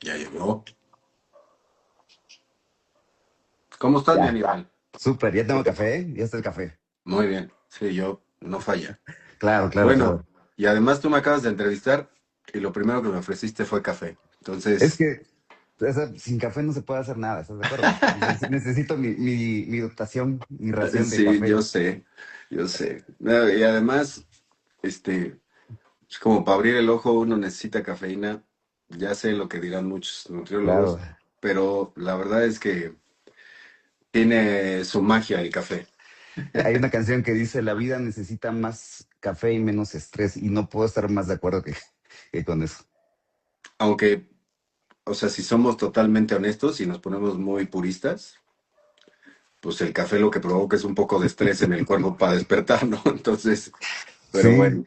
Ya llegó. ¿Cómo estás, mi Ya, Aníbal? súper, ya tengo café, ¿eh? Ya está el café. Muy bien. Sí, yo no falla. Claro, claro, Bueno, claro. y además tú me acabas de entrevistar y lo primero que me ofreciste fue café. Es Entonces, que sin café no se puede hacer nada, ¿estás de acuerdo? Necesito mi dotación, mi ración de sí, café. yo sé, yo sé. No, y además, es como para abrir el ojo uno necesita cafeína. Ya sé lo que dirán muchos Claro. nutriólogos, pero la verdad es que tiene su magia el café. Hay una canción que dice, la vida necesita más café y menos estrés, y no puedo estar más de acuerdo que con eso. Aunque, o sea, si somos totalmente honestos y nos ponemos muy puristas, pues el café lo que provoca es un poco de estrés en el cuerpo para despertar, ¿no? Entonces, pero Sí, bueno,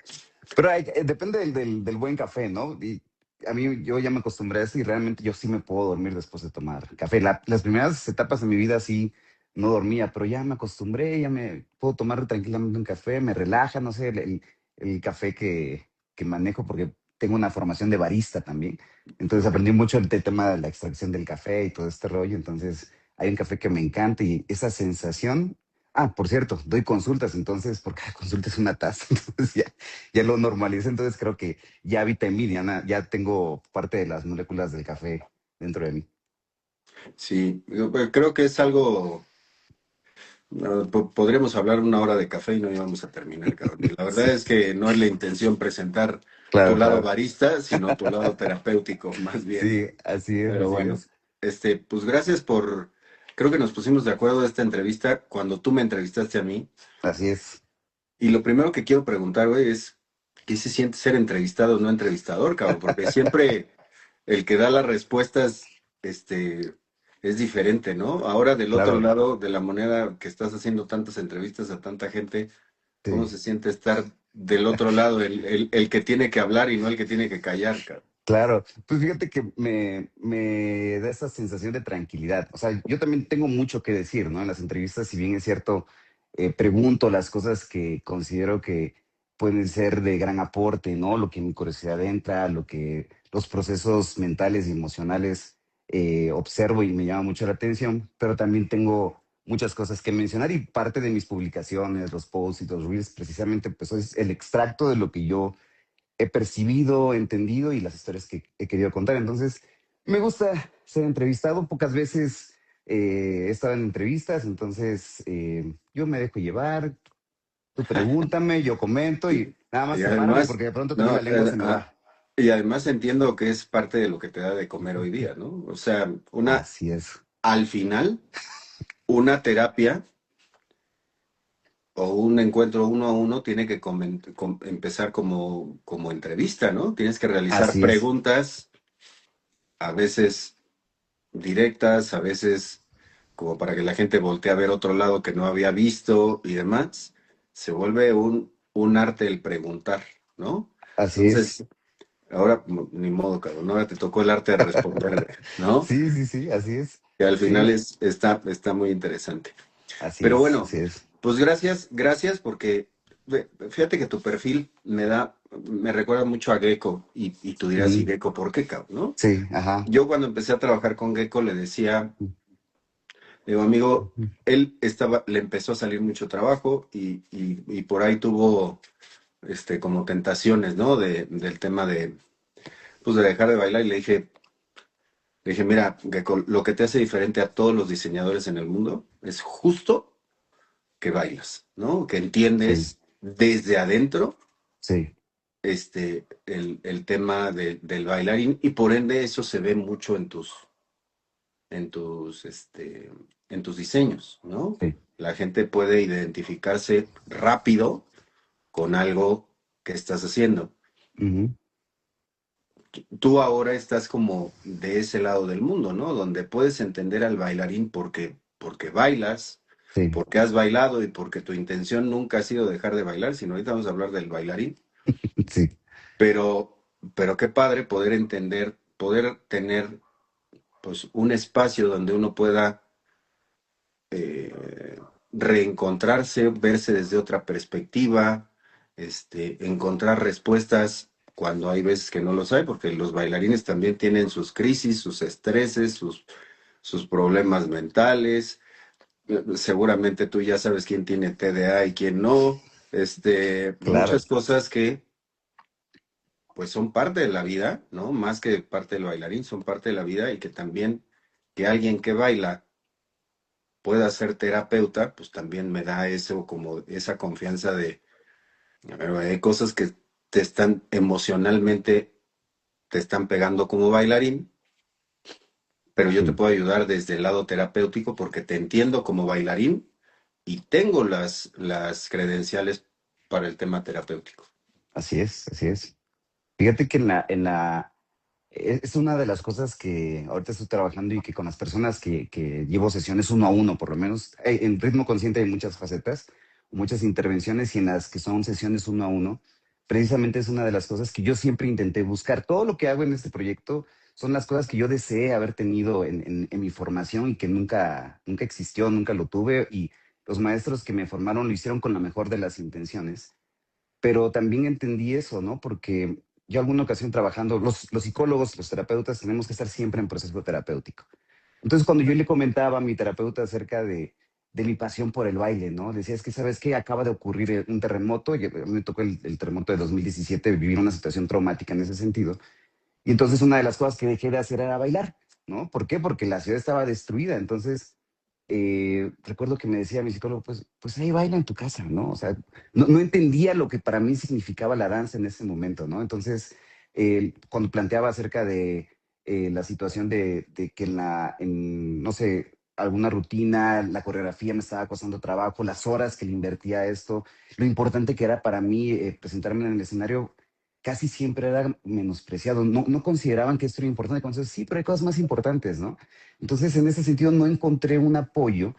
pero depende del buen café, ¿no? Y a mí yo ya me acostumbré a eso y realmente yo sí me puedo dormir después de tomar café. Las primeras etapas de mi vida sí no dormía, pero ya me acostumbré, ya me puedo tomar tranquilamente un café, me relaja, no sé, el café que manejo porque tengo una formación de barista también. Entonces aprendí mucho el tema de la extracción del café y todo este rollo. Entonces hay un café que me encanta y esa sensación. Ah, por cierto, doy consultas, entonces por cada consulta es una taza, entonces ya lo normalicé, entonces creo que ya habita en mí, ya tengo parte de las moléculas del café dentro de mí. sí, yo creo que es algo, podríamos hablar una hora de café y no íbamos a terminar, cabrón. Y la verdad Sí, es que no es la intención presentar tu claro, lado claro. barista, sino tu lado terapéutico, más bien. Sí, así es, Pero así bueno, es. pues gracias creo que nos pusimos de acuerdo de esta entrevista cuando tú me entrevistaste a mí. Así es. Y lo primero que quiero preguntar, güey, es ¿qué se siente ser entrevistado o no entrevistador, cabrón? Porque siempre el que da las respuestas, este, es diferente, ¿no? Ahora del otro Claro, lado de la moneda que estás haciendo tantas entrevistas a tanta gente, ¿cómo sí. se siente estar del otro lado, el que tiene que hablar y no el que tiene que callar, cabrón? Claro, pues fíjate que me da esa sensación de tranquilidad. O sea, yo también tengo mucho que decir, ¿no? En las entrevistas, si bien es cierto, pregunto las cosas que considero que pueden ser de gran aporte, ¿no? Lo que mi curiosidad entra, los procesos mentales y emocionales observo y me llama mucho la atención, pero también tengo muchas cosas que mencionar y parte de mis publicaciones, los posts y los reels, precisamente, pues es el extracto de lo que yo he percibido, entendido y las historias que he querido contar. Entonces, me gusta ser entrevistado. Pocas veces he estado en entrevistas, entonces yo me dejo llevar. Tú pregúntame, yo comento Y, y nada más y sepárame además, porque de pronto también no, la lengua se me va. y además entiendo que es parte de lo que te da de comer hoy día, ¿no? O sea, Así es. al final, una terapia o un encuentro uno a uno tiene que empezar como entrevista, ¿no? Tienes que realizar Así es. preguntas, a veces directas, a veces como para que la gente voltee a ver otro lado que no había visto y demás. Se vuelve un arte el preguntar, ¿no? Así es. Entonces, ahora ni modo, cabrón, ahora te tocó el arte de responder, ¿no? Sí, sí, sí, así es. Que al final Sí, está muy interesante. así Pero es, bueno, así es. pues gracias porque fíjate que tu perfil me recuerda mucho a Gecko y tú dirás, ¿y Mm, Gecko por qué, cabrón? ¿No? sí, ajá. Yo cuando empecé a trabajar con Gecko le decía, digo, amigo, le empezó a salir mucho trabajo y por ahí tuvo como tentaciones, ¿no? Del tema pues de dejar de bailar y le dije, mira, Gecko, lo que te hace diferente a todos los diseñadores en el mundo es justo que bailas, ¿no? Que Sí, entiendes desde adentro sí. el tema del bailarín y por ende eso se ve mucho en tus, este, en tus diseños, ¿no? Sí. La gente puede identificarse rápido con algo que estás haciendo. Ujú, Tú ahora estás como de ese lado del mundo, ¿no? Donde puedes entender al bailarín porque bailas, sí, porque has bailado y porque tu intención nunca ha sido dejar de bailar, sino ahorita vamos a hablar del bailarín. sí. Pero qué padre poder entender, poder tener pues un espacio donde uno pueda reencontrarse, verse desde otra perspectiva, encontrar respuestas cuando hay veces que no los hay, porque los bailarines también tienen sus crisis, sus estreses, sus problemas mentales. Seguramente tú ya sabes quién tiene TDA y quién no. Claro, Muchas cosas que pues son parte de la vida, ¿no? Más que parte del bailarín, son parte de la vida y que también que alguien que baila pueda ser terapeuta, pues también me da eso como esa confianza de hay cosas que te están emocionalmente, te están pegando como bailarín, pero yo te sí, puedo ayudar desde el lado terapéutico porque te entiendo como bailarín y tengo las credenciales para el tema terapéutico. así es, así es. Fíjate que es una de las cosas que ahorita estoy trabajando y que con las personas que llevo sesiones uno a uno, por lo menos, en ritmo consciente hay muchas facetas, muchas intervenciones y en las que son sesiones uno a uno, precisamente es una de las cosas que yo siempre intenté buscar. Todo lo que hago en este proyecto son las cosas que yo deseé haber tenido en mi formación y que nunca existió, nunca lo tuve y los maestros que me formaron lo hicieron con la mejor de las intenciones, pero también entendí eso, ¿no? Porque yo alguna ocasión trabajando, los psicólogos, los terapeutas, tenemos que estar siempre en proceso terapéutico. Entonces, cuando yo le comentaba a mi terapeuta acerca de mi pasión por el baile, ¿no? Decía, es que, ¿sabes qué? Acaba de ocurrir un terremoto, y a mí me tocó el terremoto de 2017, vivir una situación traumática en ese sentido. Y entonces una de las cosas que dejé de hacer era bailar, ¿no? ¿Por qué? Porque la ciudad estaba destruida. Entonces, recuerdo que me decía mi psicólogo, pues ahí baila en tu casa, ¿no? O sea, no entendía lo que para mí significaba la danza en ese momento, ¿no? Entonces, cuando planteaba acerca de la situación de que no sé, alguna rutina, la coreografía me estaba costando trabajo, las horas que le invertía a esto, lo importante que era para mí presentarme en el escenario, casi siempre era menospreciado. No consideraban que esto era importante. Entonces, sí, pero hay cosas más importantes, ¿no? Entonces, en ese sentido, no encontré un apoyo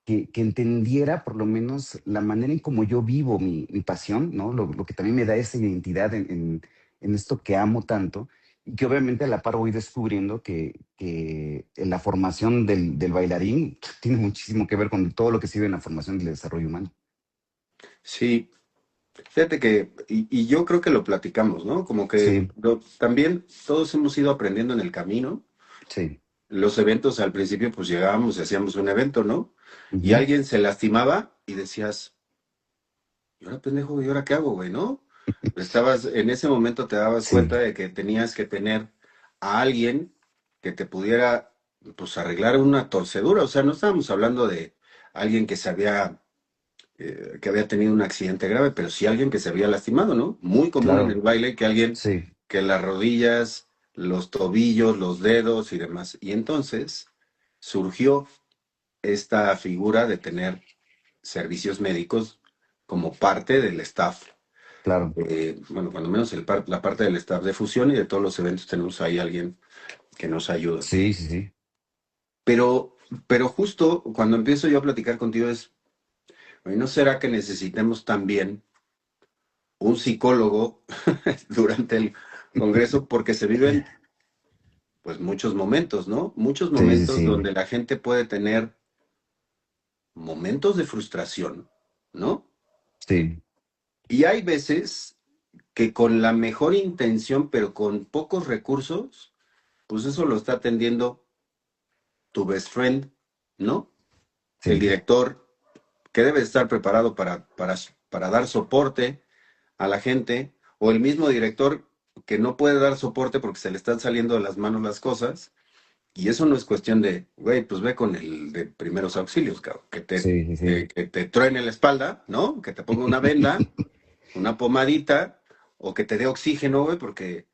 que entendiera por lo menos la manera en cómo yo vivo mi pasión, ¿no? Lo que también me da esa identidad en esto que amo tanto y que obviamente a la par voy descubriendo que la formación del bailarín tiene muchísimo que ver con todo lo que se vive en la formación del desarrollo humano. Sí, fíjate que, y yo creo que lo platicamos, ¿no? Como que Sí, también todos hemos ido aprendiendo en el camino. sí. Los eventos al principio, pues llegábamos y hacíamos un evento, ¿no? Y Ujú. alguien se lastimaba y decías, ¿y ahora pendejo, y ahora qué hago, güey, no? En ese momento te dabas Sí, cuenta de que tenías que tener a alguien que te pudiera, pues, arreglar una torcedura. O sea, no estábamos hablando de alguien que había tenido un accidente grave, pero sí alguien que se había lastimado, ¿no? Muy común en el claro. baile que alguien Sí. que las rodillas, los tobillos, los dedos y demás. Y entonces surgió esta figura de tener servicios médicos como parte del staff. Claro. Bueno, cuando menos la parte del staff de fusión y de todos los eventos tenemos ahí alguien que nos ayuda. Sí, sí, sí. Pero, pero justo cuando empiezo yo a platicar contigo es, "Oye, ¿no será que necesitemos también un psicólogo durante el Congreso? Porque se viven pues muchos momentos, ¿no? Muchos Sí, sí, momentos sí. donde la gente puede tener momentos de frustración, ¿no? Sí, Y hay veces que con la mejor intención, pero con pocos recursos, pues eso lo está atendiendo tu best friend, ¿no? El sí, director, que debe estar preparado para dar soporte a la gente, o el mismo director que no puede dar soporte porque se le están saliendo de las manos las cosas. Y eso no es cuestión de, güey, pues ve con el de primeros auxilios, cabrón, sí, sí, sí. que te truene la espalda, ¿no? Que te ponga una venda, una pomadita, o que te dé oxígeno, güey, porque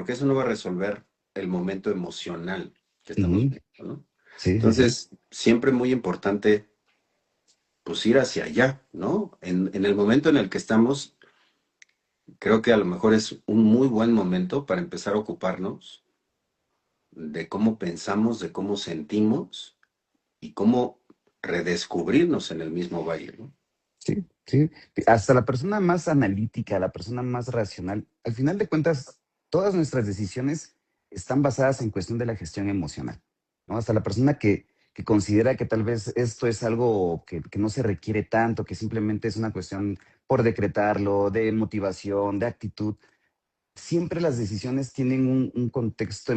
eso no va a resolver el momento emocional que estamos Ujú. viviendo, ¿no? Sí, sí, sí. Entonces, siempre muy importante, pues ir hacia allá, ¿no? En el momento en el que estamos, creo que a lo mejor es un muy buen momento para empezar a ocuparnos de cómo pensamos, de cómo sentimos y cómo redescubrirnos en el mismo baile, ¿no? Sí, sí. Hasta la persona más analítica, la persona más racional, al final de cuentas, todas nuestras decisiones están basadas en cuestión de la gestión emocional, ¿no? Hasta la persona que considera que tal vez esto es algo que no se requiere tanto, que simplemente es una cuestión por decretarlo, de motivación, de actitud. siempre las decisiones tienen un contexto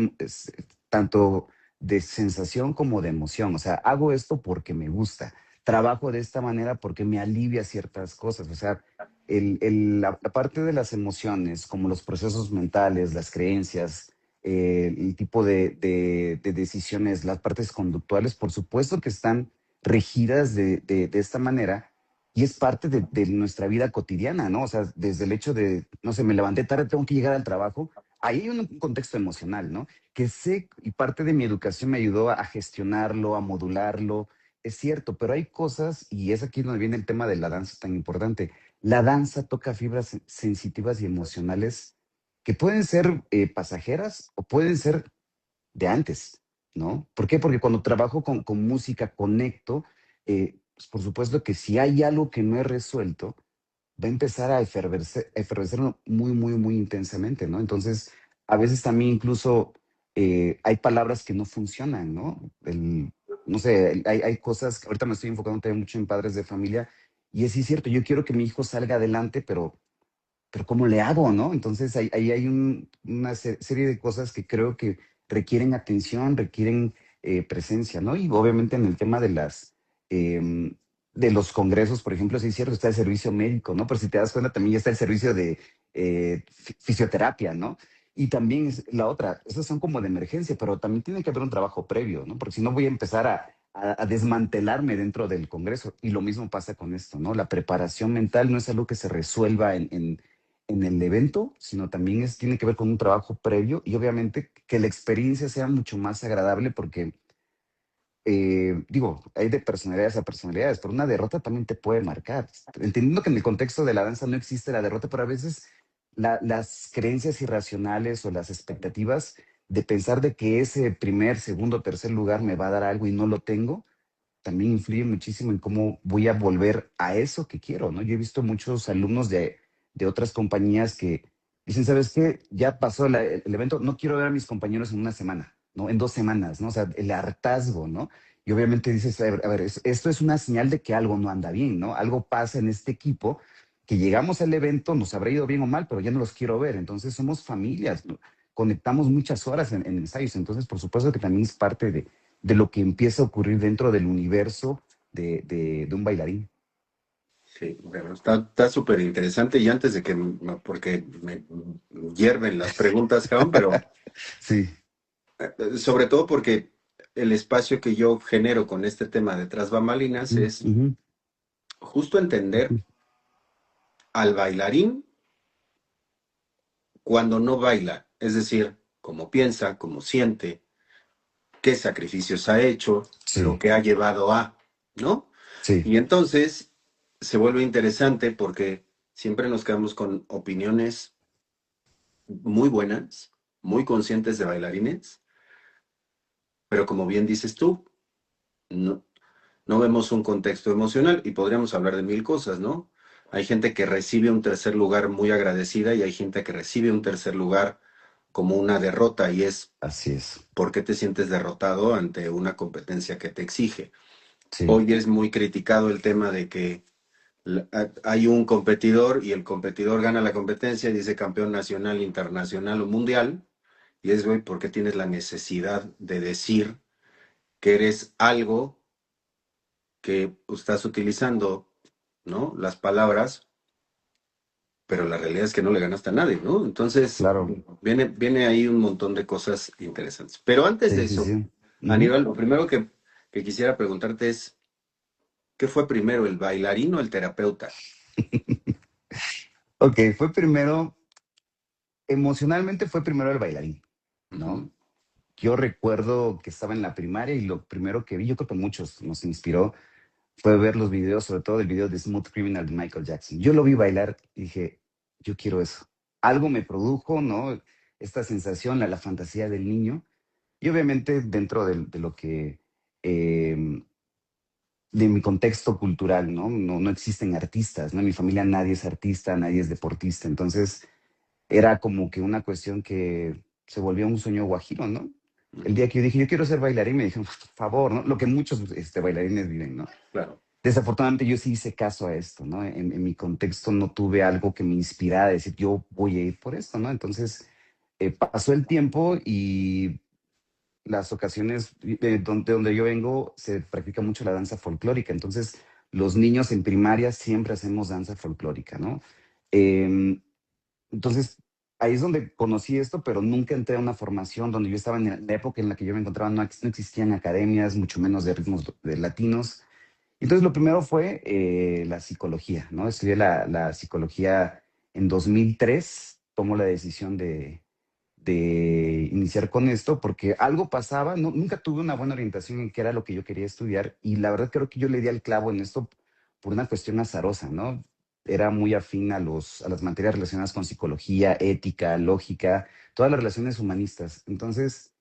tanto de sensación como de emoción. O sea, hago esto porque me gusta, trabajo de esta manera porque me alivia ciertas cosas. O sea, la parte de las emociones, como los procesos mentales, las creencias, el tipo de decisiones, las partes conductuales, por supuesto que están regidas de esta manera y es parte de nuestra vida cotidiana, ¿no? O sea, desde el hecho de, no sé, me levanté tarde, tengo que llegar al trabajo, ahí hay un contexto emocional, ¿no? Que sé, y parte de mi educación me ayudó a gestionarlo, a modularlo, es cierto, pero hay cosas, y es aquí donde viene el tema de la danza tan importante. La danza toca fibras sensitivas y emocionales que pueden ser pasajeras o pueden ser de antes, ¿no? ¿Por qué? Porque cuando trabajo con música, conecto, pues por supuesto que si hay algo que no he resuelto, va a empezar a efervecer muy, muy, muy intensamente, ¿no? Entonces, a veces también incluso hay palabras que no funcionan, ¿no? No sé, hay cosas, ahorita me estoy enfocando también mucho en padres de familia, y es sí cierto, yo quiero que mi hijo salga adelante, pero ¿cómo le hago, no? Entonces ahí hay una serie de cosas que creo que requieren atención, requieren presencia, ¿no? Y obviamente en el tema em, de los congresos, por ejemplo, sí es cierto, está el servicio médico, ¿no? Pero si te das cuenta, también ya está el servicio de fisioterapia, ¿no? Y también es la otra, esos son como de emergencia, pero también tiene que haber un trabajo previo, ¿no? Porque si no voy a empezar a desmantelarme dentro del Congreso. Y lo mismo pasa con esto, ¿no? La preparación mental no es algo que se resuelva en el evento, sino también tiene que ver con un trabajo previo y obviamente que la experiencia sea mucho más agradable porque, digo, hay de personalidades a personalidades, pero una derrota también te puede marcar. Entendiendo que en el contexto de la danza no existe la derrota, pero a veces las creencias irracionales o las expectativas de pensar de que ese primer, segundo, tercer lugar me va a dar algo y no lo tengo, también influye muchísimo en cómo voy a volver a eso que quiero, ¿no? Yo he visto muchos alumnos de otras compañías que dicen, ¿sabes qué? Ya pasó el evento, no quiero ver a mis compañeros en una semana, ¿no? En 2 semanas, ¿no? O sea, el hartazgo, ¿no? Y obviamente dices, a ver, esto es una señal de que algo no anda bien, ¿no? Algo pasa en este equipo, que llegamos al evento, nos habrá ido bien o mal, pero ya no los quiero ver. Entonces somos familias, ¿no? Conectamos muchas horas en ensayos. Entonces, por supuesto que también es parte de lo que empieza a ocurrir dentro del universo de un bailarín. Sí, bueno, está súper interesante y antes de que, porque me hierven las preguntas, Jaón, pero Sí. sobre todo porque el espacio que yo genero con este tema de tras bambalinas Mm, es ujú, justo entender ujú. al bailarín cuando no baila, es decir, cómo piensa, cómo siente, qué sacrificios ha hecho, lo Sí, que ha llevado a, ¿no? sí, Y entonces se vuelve interesante porque siempre nos quedamos con opiniones muy buenas, muy conscientes de bailarines, pero como bien dices tú, no, no vemos un contexto emocional y podríamos hablar de mil cosas, ¿no? Hay gente que recibe un tercer lugar muy agradecida y hay gente que recibe un tercer lugar como una derrota y es así es. ¿por qué te sientes derrotado ante una competencia que te exige? Sí, Hoy es muy criticado el tema de que hay un competidor y el competidor gana la competencia, dice campeón nacional, internacional o mundial, y es, güey, ¿por qué tienes la necesidad de decir que eres algo que estás utilizando, ¿no? Las palabras, pero la realidad es que no le ganaste a nadie, ¿no? Entonces, claro. viene ahí un montón de cosas interesantes. Pero antes de Sí, sí, eso, sí. Ujú. Aníbal, lo primero que quisiera preguntarte es, ¿qué fue primero, el bailarín o el terapeuta? Ok, fue primero, emocionalmente fue primero el bailarín, ¿no? Ujú, Yo recuerdo que estaba en la primaria y lo primero que vi, yo creo que a muchos nos inspiró, fue ver los videos, sobre todo el video de Smooth Criminal de Michael Jackson. Yo lo vi bailar y dije, yo quiero eso. Algo me produjo, ¿no? Esta sensación, la fantasía del niño. Y obviamente dentro de lo que, eh, de mi contexto cultural, ¿no? No, no existen artistas, ¿no? En mi familia nadie es artista, nadie es deportista. Entonces era como que una cuestión que se volvió un sueño guajiro, ¿no? El día ujú, que yo dije, yo quiero ser bailarín, me dijeron, por favor, ¿no? Lo que muchos bailarines viven, ¿no? claro. Desafortunadamente yo sí hice caso a esto, ¿no? En mi contexto no tuve algo que me inspirara a decir, yo voy a ir por esto, ¿no? Entonces pasó el tiempo y las ocasiones donde yo vengo se practica mucho la danza folclórica. Entonces los niños en primaria siempre hacemos danza folclórica, ¿no? Em, entonces, ahí es donde conocí esto, pero nunca entré a una formación donde yo estaba en la época en la que yo me encontraba, no existían academias, mucho menos de ritmos de latinos. Entonces, lo primero fue la psicología, ¿no? Estudié la psicología en 2003, tomo la decisión de iniciar con esto porque algo pasaba, no, nunca tuve una buena orientación en qué era lo que yo quería estudiar y la verdad creo que yo le di al clavo en esto por una cuestión azarosa, ¿no? Era muy afín a las materias relacionadas con psicología, ética, lógica, todas las relaciones humanistas. Entonces,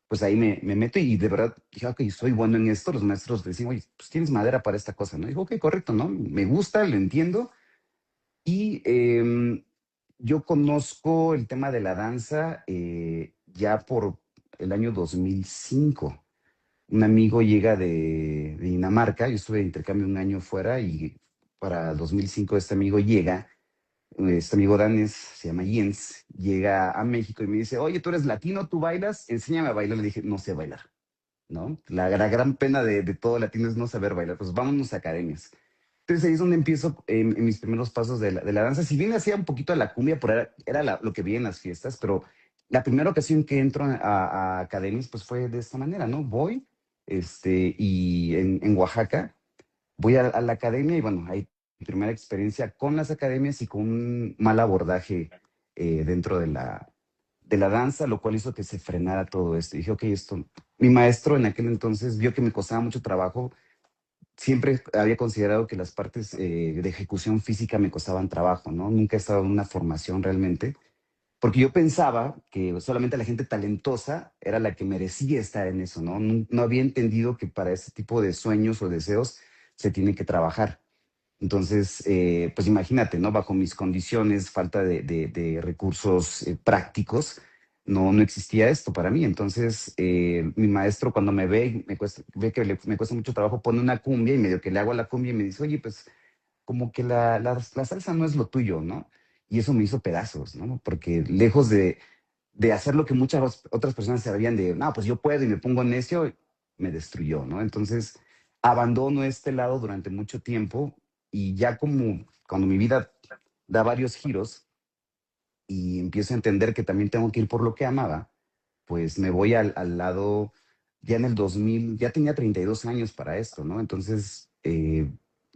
pues ahí me meto y de verdad dije, ok, soy bueno en esto. Los maestros decían, oye, pues tienes madera para esta cosa, ¿no? Dijo, ok, correcto, ¿no? Me gusta, lo entiendo. Y yo conozco el tema de la danza ya por el año 2005. Un amigo llega de Dinamarca, yo estuve de intercambio un año fuera y para 2005 este amigo danés, se llama Jens, llega a México y me dice, oye, tú eres latino, tú bailas, enséñame a bailar. Le dije, no sé bailar, ¿no? La gran pena de todo latino es no saber bailar, pues vámonos a academias. Entonces ahí es donde empiezo en mis primeros pasos de la danza. Si bien hacía un poquito de la cumbia, por era lo que vi en las fiestas, pero la primera ocasión que entro a academias, pues fue de esta manera, ¿no? Voy, y en Oaxaca, voy a la academia y bueno, ahí mi primera experiencia con las academias y con un mal abordaje dentro de la danza, lo cual hizo que se frenara todo esto. Y dije, ok, esto, mi maestro en aquel entonces vio que me costaba mucho trabajo. Siempre había considerado que las partes de ejecución física me costaban trabajo, ¿no? Nunca he estado en una formación realmente, porque yo pensaba que solamente la gente talentosa era la que merecía estar en eso, ¿no? No, no había entendido que para ese tipo de sueños o deseos se tiene que trabajar. Entonces, pues imagínate, ¿no? Bajo mis condiciones, falta de recursos prácticos, no existía esto para mí. Entonces, mi maestro cuando me ve, ve que me cuesta mucho trabajo, pone una cumbia y medio que le hago la cumbia y me dice, oye, pues como que la salsa no es lo tuyo, ¿no? Y eso me hizo pedazos, ¿no? Porque lejos de hacer lo que muchas otras personas se habían de, no, pues yo puedo y me pongo necio, me destruyó, ¿no? Entonces, abandono este lado durante mucho tiempo y ya como cuando mi vida da varios giros y empiezo a entender que también tengo que ir por lo que amaba, pues me voy al lado, ya en el 2000 ya tenía 32 años para esto, ¿no? Entonces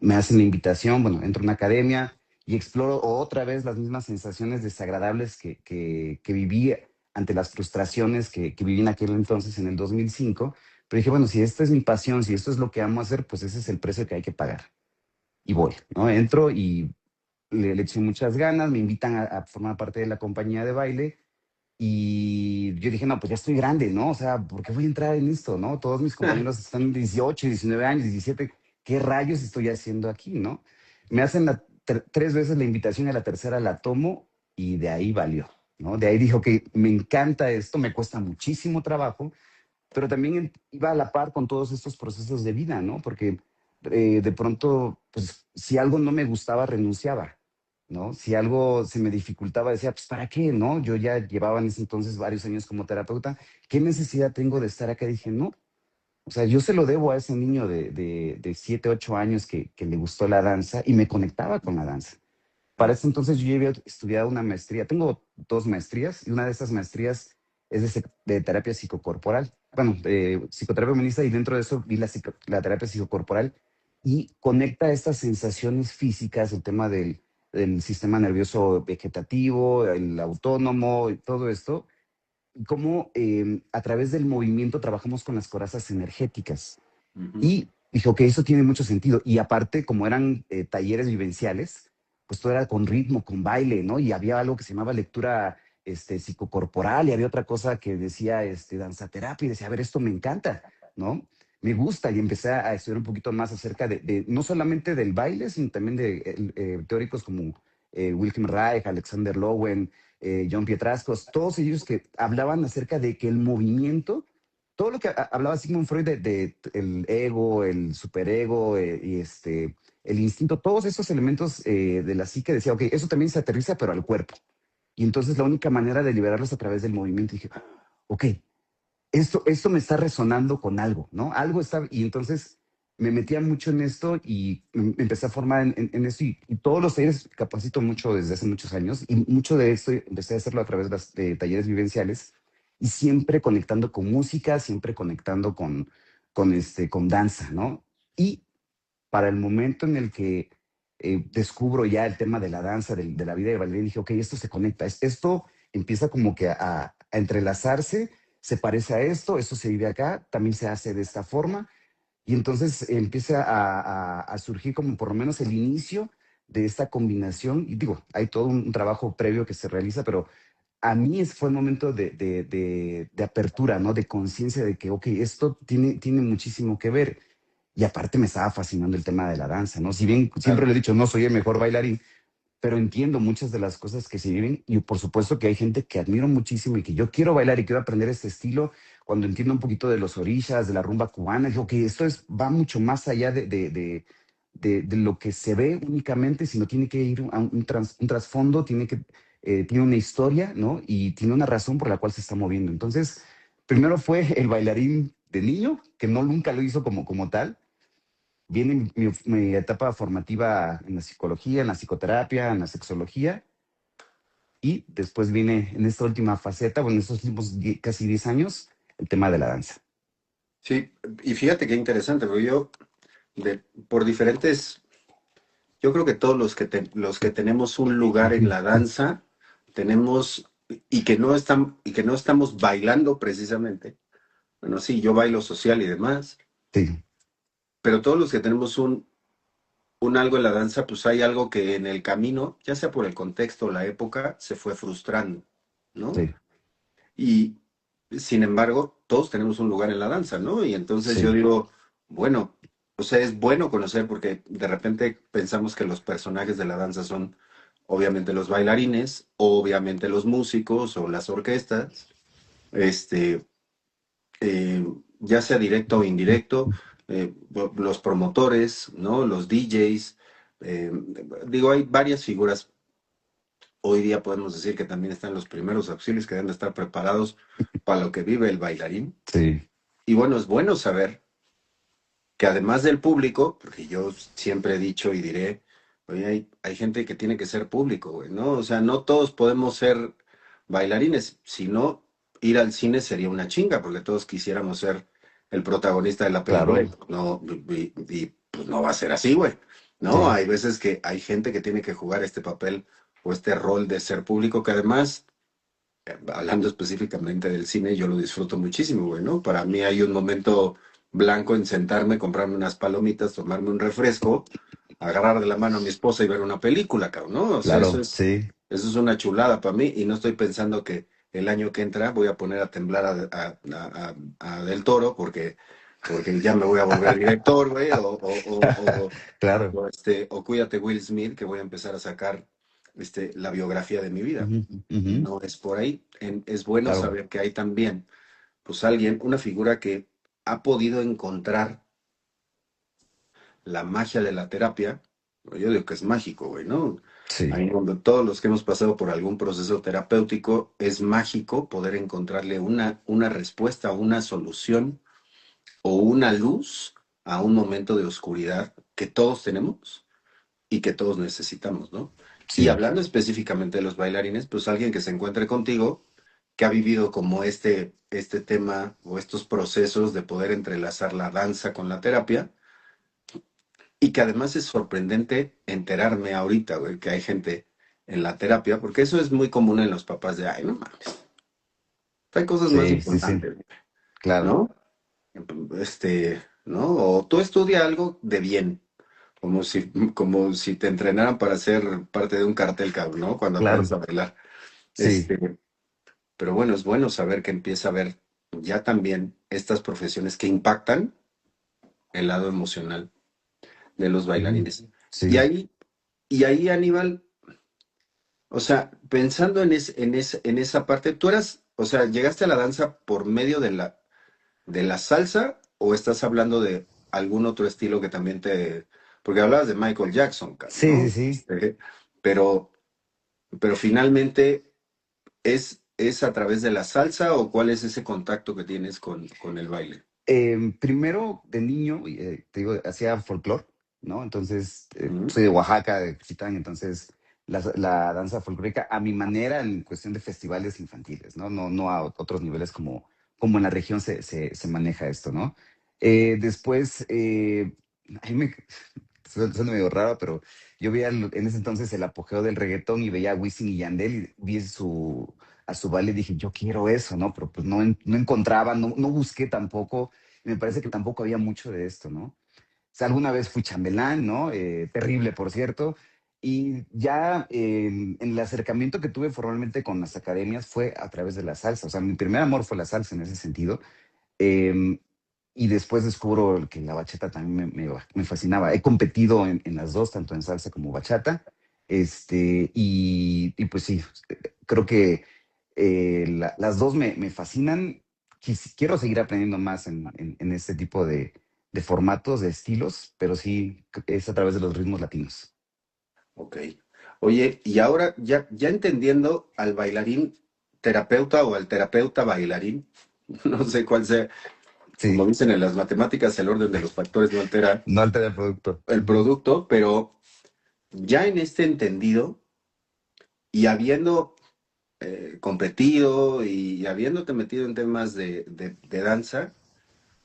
me hacen la invitación, bueno, entro a una academia y exploro otra vez las mismas sensaciones desagradables que viví ante las frustraciones que viví en aquel entonces, en el 2005. Pero dije, bueno, si esta es mi pasión, si esto es lo que amo hacer, pues ese es el precio que hay que pagar. Y voy, ¿no? Entro y le eché muchas ganas, me invitan a formar parte de la compañía de baile y yo dije, no, pues ya estoy grande, ¿no? O sea, ¿por qué voy a entrar en esto, no? Todos mis compañeros están 18, 19 años, 17. ¿Qué rayos estoy haciendo aquí, no? Me hacen tres veces la invitación, a la tercera la tomo y de ahí valió, ¿no? De ahí dijo que me encanta esto, me cuesta muchísimo trabajo, pero también iba a la par con todos estos procesos de vida, ¿no? Porque de pronto, pues si algo no me gustaba, renunciaba, ¿no? Si algo se me dificultaba, decía, pues ¿para qué, no? Yo ya llevaba en ese entonces varios años como terapeuta, ¿qué necesidad tengo de estar acá? Dije, no, o sea, yo se lo debo a ese niño de 7, 8 años que le gustó la danza y me conectaba con la danza. Para ese entonces yo ya había estudiado una maestría, tengo dos maestrías y una de esas maestrías es de terapia psicocorporal, bueno, de psicoterapia humanista y dentro de eso vi la terapia psicocorporal y conecta estas sensaciones físicas, el tema del sistema nervioso vegetativo, el autónomo, y todo esto, y cómo a través del movimiento trabajamos con las corazas energéticas. Ujú. Y dije, ok, eso tiene mucho sentido. Y aparte, como eran talleres vivenciales, pues todo era con ritmo, con baile, ¿no? Y había algo que se llamaba lectura psicocorporal y había otra cosa que decía danzaterapia y decía, a ver, esto me encanta, ¿no? Me gusta y empecé a estudiar un poquito más acerca no solamente del baile, sino también de teóricos como Wilhelm Reich, Alexander Lowen, John Pietrascos, todos ellos que hablaban acerca de que el movimiento todo lo que hablaba Sigmund Freud de el ego, el superego y el instinto, todos esos elementos de la psique decía, ok, eso también se aterriza, pero al cuerpo. Y entonces la única manera de liberarlos a través del movimiento. Y dije, ok, esto me está resonando con algo, ¿no? Algo está, y entonces me metía mucho en esto y me empecé a formar en esto y todos los talleres capacito mucho desde hace muchos años y mucho de esto empecé a hacerlo a través de talleres vivenciales y siempre conectando con música, siempre conectando con danza, ¿no? Y para el momento en el que descubro ya el tema de la danza, de la vida de bailarín, dije, ok, esto se conecta, esto empieza como que a entrelazarse, se parece a esto se vive acá, también se hace de esta forma, y entonces empieza a surgir como por lo menos el inicio de esta combinación, y digo, hay todo un trabajo previo que se realiza, pero a mí fue el momento de apertura, ¿no? De conciencia de que, ok, esto tiene muchísimo que ver. Y aparte me estaba fascinando el tema de la danza, ¿no? Si bien siempre Claro. le he dicho, no soy el mejor bailarín, pero entiendo muchas de las cosas que se viven y por supuesto que hay gente que admiro muchísimo y que yo quiero bailar y quiero aprender este estilo cuando entiendo un poquito de los orillas, de la rumba cubana, digo que esto va mucho más allá de lo que se ve únicamente, sino tiene que ir a un trasfondo, tiene una historia, ¿no? Y tiene una razón por la cual se está moviendo. Entonces, primero fue el bailarín de niño, que no nunca lo hizo como tal. Viene mi etapa formativa en la psicología, en la psicoterapia, en la sexología, y después viene en esta última faceta, bueno, en estos últimos casi 10 años, el tema de la danza. Sí, y fíjate qué interesante, porque por diferentes, yo creo que todos los que tenemos un lugar en la danza, tenemos, y que no estamos bailando precisamente. Bueno, sí, yo bailo social y demás, Sí, pero todos los que tenemos un algo en la danza, pues hay algo que en el camino, ya sea por el contexto o la época, se fue frustrando, ¿no? sí, Y sin embargo, todos tenemos un lugar en la danza, ¿no? Y entonces yo sí, digo, bueno, o sea, es bueno conocer porque de repente pensamos que los personajes de la danza son obviamente los bailarines, obviamente los músicos o las orquestas, este, eh, ya sea directo o indirecto, los promotores, ¿no? Los DJs. eh, Digo, hay varias figuras. Hoy día podemos decir que también están los primeros auxilios que deben de estar preparados para lo que vive el bailarín. sí, Y bueno, es bueno saber que además del público, porque yo siempre he dicho y diré, oye, hay gente que tiene que ser público, güey, ¿no? O sea, no todos podemos ser bailarines, si no, ir al cine sería una chinga, porque todos quisiéramos ser el protagonista de la película y claro, pues no, pues no va a ser así, güey, ¿no? sí, Hay veces que hay gente que tiene que jugar este papel o este rol de ser público, que además, hablando específicamente del cine, yo lo disfruto muchísimo, güey, ¿no? Para mí hay un momento blanco en sentarme, comprarme unas palomitas, tomarme un refresco, agarrar de la mano a mi esposa y ver una película, cabrón, ¿no? O sea, claro, sí, eso es una chulada para mí y no estoy pensando que el año que entra voy a poner a temblar a Del Toro porque ya me voy a volver director, güey, claro. o Cuídate Will Smith, que voy a empezar a sacar la biografía de mi vida. Ujú, ujú, No es por ahí. Es bueno claro, saber que hay también, pues alguien, una figura que ha podido encontrar la magia de la terapia. Yo digo que es mágico, güey, ¿no? sí, Ahí donde todos los que hemos pasado por algún proceso terapéutico, es mágico poder encontrarle una respuesta, una solución o una luz a un momento de oscuridad que todos tenemos y que todos necesitamos, ¿no? Y sí, hablando específicamente de los bailarines, pues alguien que se encuentre contigo, que ha vivido como este tema o estos procesos de poder entrelazar la danza con la terapia, y que además es sorprendente enterarme ahorita, güey, que hay gente en la terapia, porque eso es muy común en los papás de, ay, no mames, hay cosas más sí, sí, sí, importantes, claro, ¿no? ¿No? O tú estudia algo de bien, como si te entrenaran para ser parte de un cartel, cabrón, ¿no? Cuando aprendes claro, a bailar. sí, Pero bueno, es bueno saber que empieza a haber ya también estas profesiones que impactan el lado emocional de los ujú, bailarines. Y sí, ahí, y ahí, Aníbal, o sea, pensando en esa parte, tú eras, o sea, llegaste a la danza por medio de la, de la salsa o estás hablando de algún otro estilo que también te... Porque hablabas de Michael Jackson, Sí, sí, ¿no? sí. Pero, pero finalmente, ¿es a través de la salsa o cuál es ese contacto que tienes con el baile? Primero, de niño, te digo, hacía folclore, ¿no? Entonces, Ujú. soy de Oaxaca, de Cuchitán, entonces la danza folclórica a mi manera en cuestión de festivales infantiles, ¿no? No a otros niveles como en la región se maneja esto, ¿no? Después, a mí me, suena medio raro, pero yo veía en ese entonces el apogeo del reggaetón y veía a Wisin y Yandel y vi a su baile y dije, yo quiero eso, ¿no? Pero pues no encontraba, no busqué tampoco, y me parece que tampoco había mucho de esto, ¿no? O sea, alguna vez fui chambelán, ¿no? Terrible, por cierto. Y ya en el acercamiento que tuve formalmente con las academias fue a través de la salsa. O sea, mi primer amor fue la salsa en ese sentido. Eh, y después descubro que la bachata también me fascinaba. He competido en las dos, tanto en salsa como bachata. Y pues sí, creo que las dos me fascinan. Quiero seguir aprendiendo más en este tipo de formatos, de estilos, pero sí es a través de los ritmos latinos. Ok. Oye, y ahora ya entendiendo al bailarín terapeuta o al terapeuta bailarín, no sé cuál sea, como Sí, dicen en las matemáticas, el orden de los factores no altera no altera el producto. el Ujú. producto, pero ya en este entendido y habiendo competido y habiéndote metido en temas de danza,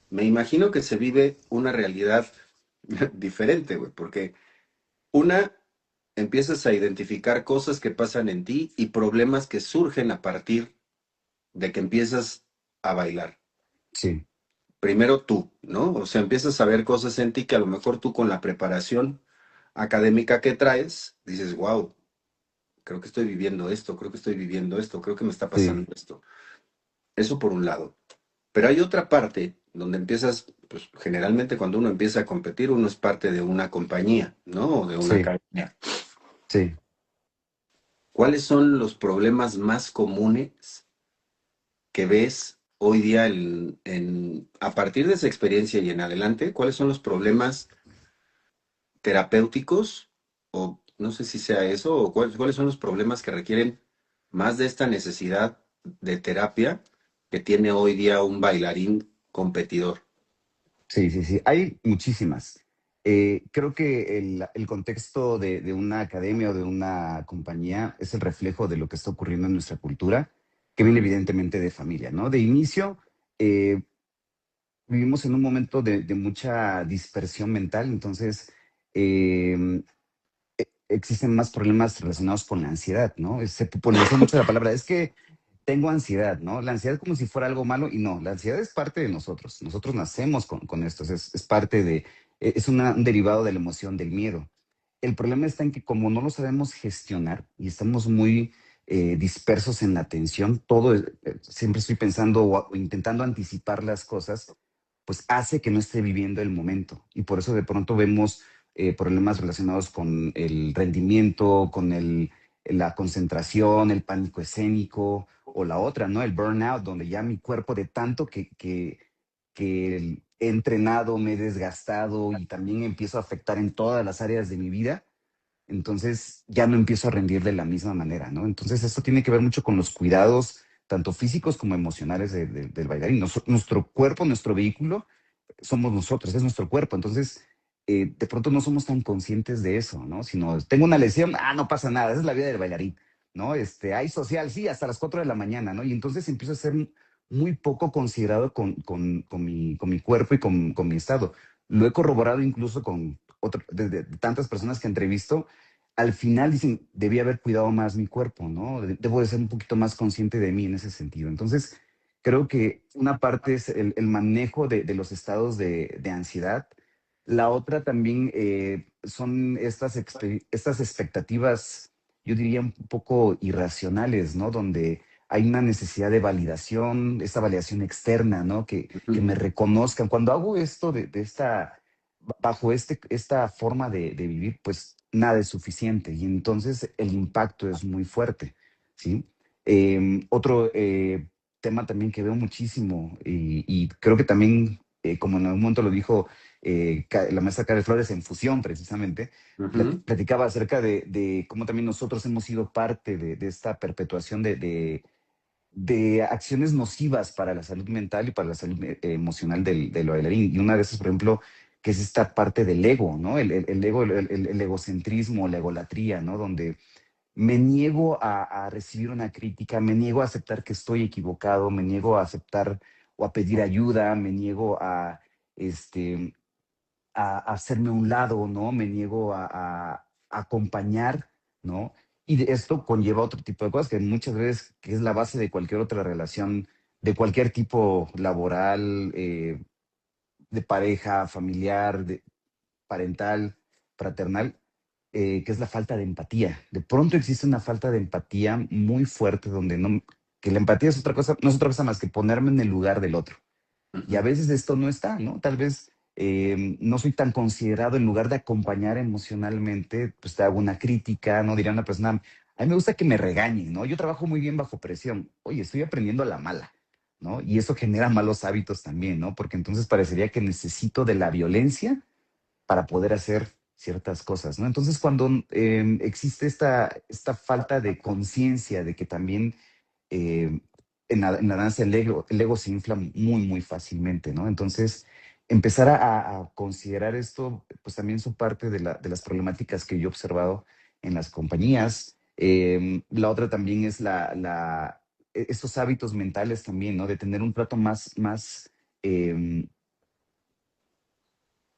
me imagino que se vive una realidad diferente, güey, porque una, empiezas a identificar cosas que pasan en ti y problemas que surgen a partir de que empiezas a bailar. Sí, Primero tú, ¿no? O sea, empiezas a ver cosas en ti que a lo mejor tú con la preparación académica que traes, dices, wow, creo que estoy viviendo esto, creo que estoy viviendo esto, creo que me está sí, pasando esto. Eso por un lado. Pero hay otra parte donde empiezas, pues generalmente cuando uno empieza a competir, uno es parte de una compañía, ¿no? O de una sí, academia. sí. ¿Cuáles son los problemas más comunes que ves hoy día a partir de esa experiencia y en adelante? ¿Cuáles son los problemas terapéuticos? O no sé si sea eso, o cuáles son los problemas que requieren más de esta necesidad de terapia que tiene hoy día un bailarín competidor. Sí, sí, sí. Hay muchísimas. Creo que el contexto de una academia o de una compañía es el reflejo de lo que está ocurriendo en nuestra cultura, que viene Ujú, evidentemente de familia, ¿no? De inicio, eh, vivimos en un momento de mucha dispersión mental, entonces eh, existen más problemas relacionados con la ansiedad, ¿no? Se popularizó mucho la palabra, es que tengo ansiedad, ¿no? La ansiedad como si fuera algo malo y no, la ansiedad es parte de nosotros. Nosotros nacemos con esto, es parte de, es un derivado de la emoción del miedo. El problema está en que como no lo sabemos gestionar y estamos muy dispersos en la atención, siempre estoy pensando o intentando anticipar las cosas, pues hace que no esté viviendo el momento. Y por eso de pronto vemos problemas relacionados con el rendimiento, con la concentración, el pánico escénico o la otra, ¿no? El burnout, donde ya mi cuerpo de tanto que he entrenado, me he desgastado y también empiezo a afectar en todas las áreas de mi vida, entonces ya no empiezo a rendir de la misma manera, ¿no? Entonces esto tiene que ver mucho con los cuidados, tanto físicos como emocionales del bailarín. Nuestro cuerpo, nuestro vehículo, somos nosotros, es nuestro cuerpo. Entonces, de pronto no somos tan conscientes de eso, ¿no? Sino, tengo una lesión, no pasa nada, esa es la vida del bailarín, ¿no? Hay social, sí, hasta las 4 de la mañana, ¿no? Y entonces empiezo a ser muy poco considerado con mi cuerpo y con mi estado. Lo he corroborado incluso con de tantas personas que entrevisto. Al final dicen, debí haber cuidado más mi cuerpo, ¿no? Debo de ser un poquito más consciente de mí en ese sentido. Entonces, creo que una parte es el manejo de los estados de ansiedad. La otra también son estas expectativas, yo diría un poco irracionales, ¿no? Donde hay una necesidad de validación, esta validación externa, ¿no? Que ujú. me reconozcan. Cuando hago esto bajo esta forma de vivir, pues nada es suficiente y entonces el impacto es muy fuerte, ¿sí? Otro tema también que veo muchísimo y creo que también, como en algún momento lo dijo la maestra Karen Flores en Fusión, precisamente, Ujú, platicaba acerca de cómo también nosotros hemos sido parte de esta perpetuación de acciones nocivas para la salud mental y para la salud emocional del bailarín. Y una de esas, por ejemplo, que es esta parte del ego, ¿no? El ego, el egocentrismo, la egolatría, ¿no? Donde me niego a recibir una crítica, me niego a aceptar que estoy equivocado, me niego a aceptar o a pedir ayuda, me niego este, a hacerme a un lado, ¿no? Me niego a acompañar, ¿no? Y esto conlleva otro tipo de cosas que muchas veces que es la base de cualquier otra relación, de cualquier tipo laboral, de pareja, familiar, parental, fraternal, que es la falta de empatía. De pronto existe una falta de empatía muy fuerte donde no, que la empatía es otra cosa, no es otra cosa más que ponerme en el lugar del otro. Y a ujú. veces esto no está, ¿no? Tal vez no soy tan considerado en lugar de acompañar emocionalmente, pues te hago una crítica, ¿no? Diría una persona, a mí me gusta que me regañen, ¿no? Yo trabajo muy bien bajo presión. Oye, estoy aprendiendo a la mala, ¿no? Y eso genera malos hábitos también, ¿no? Porque entonces parecería que necesito de la violencia para poder hacer ciertas cosas, ¿no? Entonces, cuando existe esta falta de conciencia de que también eh, en la danza el ego se infla muy, muy fácilmente, ¿no? Entonces, empezar a considerar esto, pues también son parte de las problemáticas que yo he observado en las compañías. La otra también es estos hábitos mentales también, ¿no? De tener un trato eh,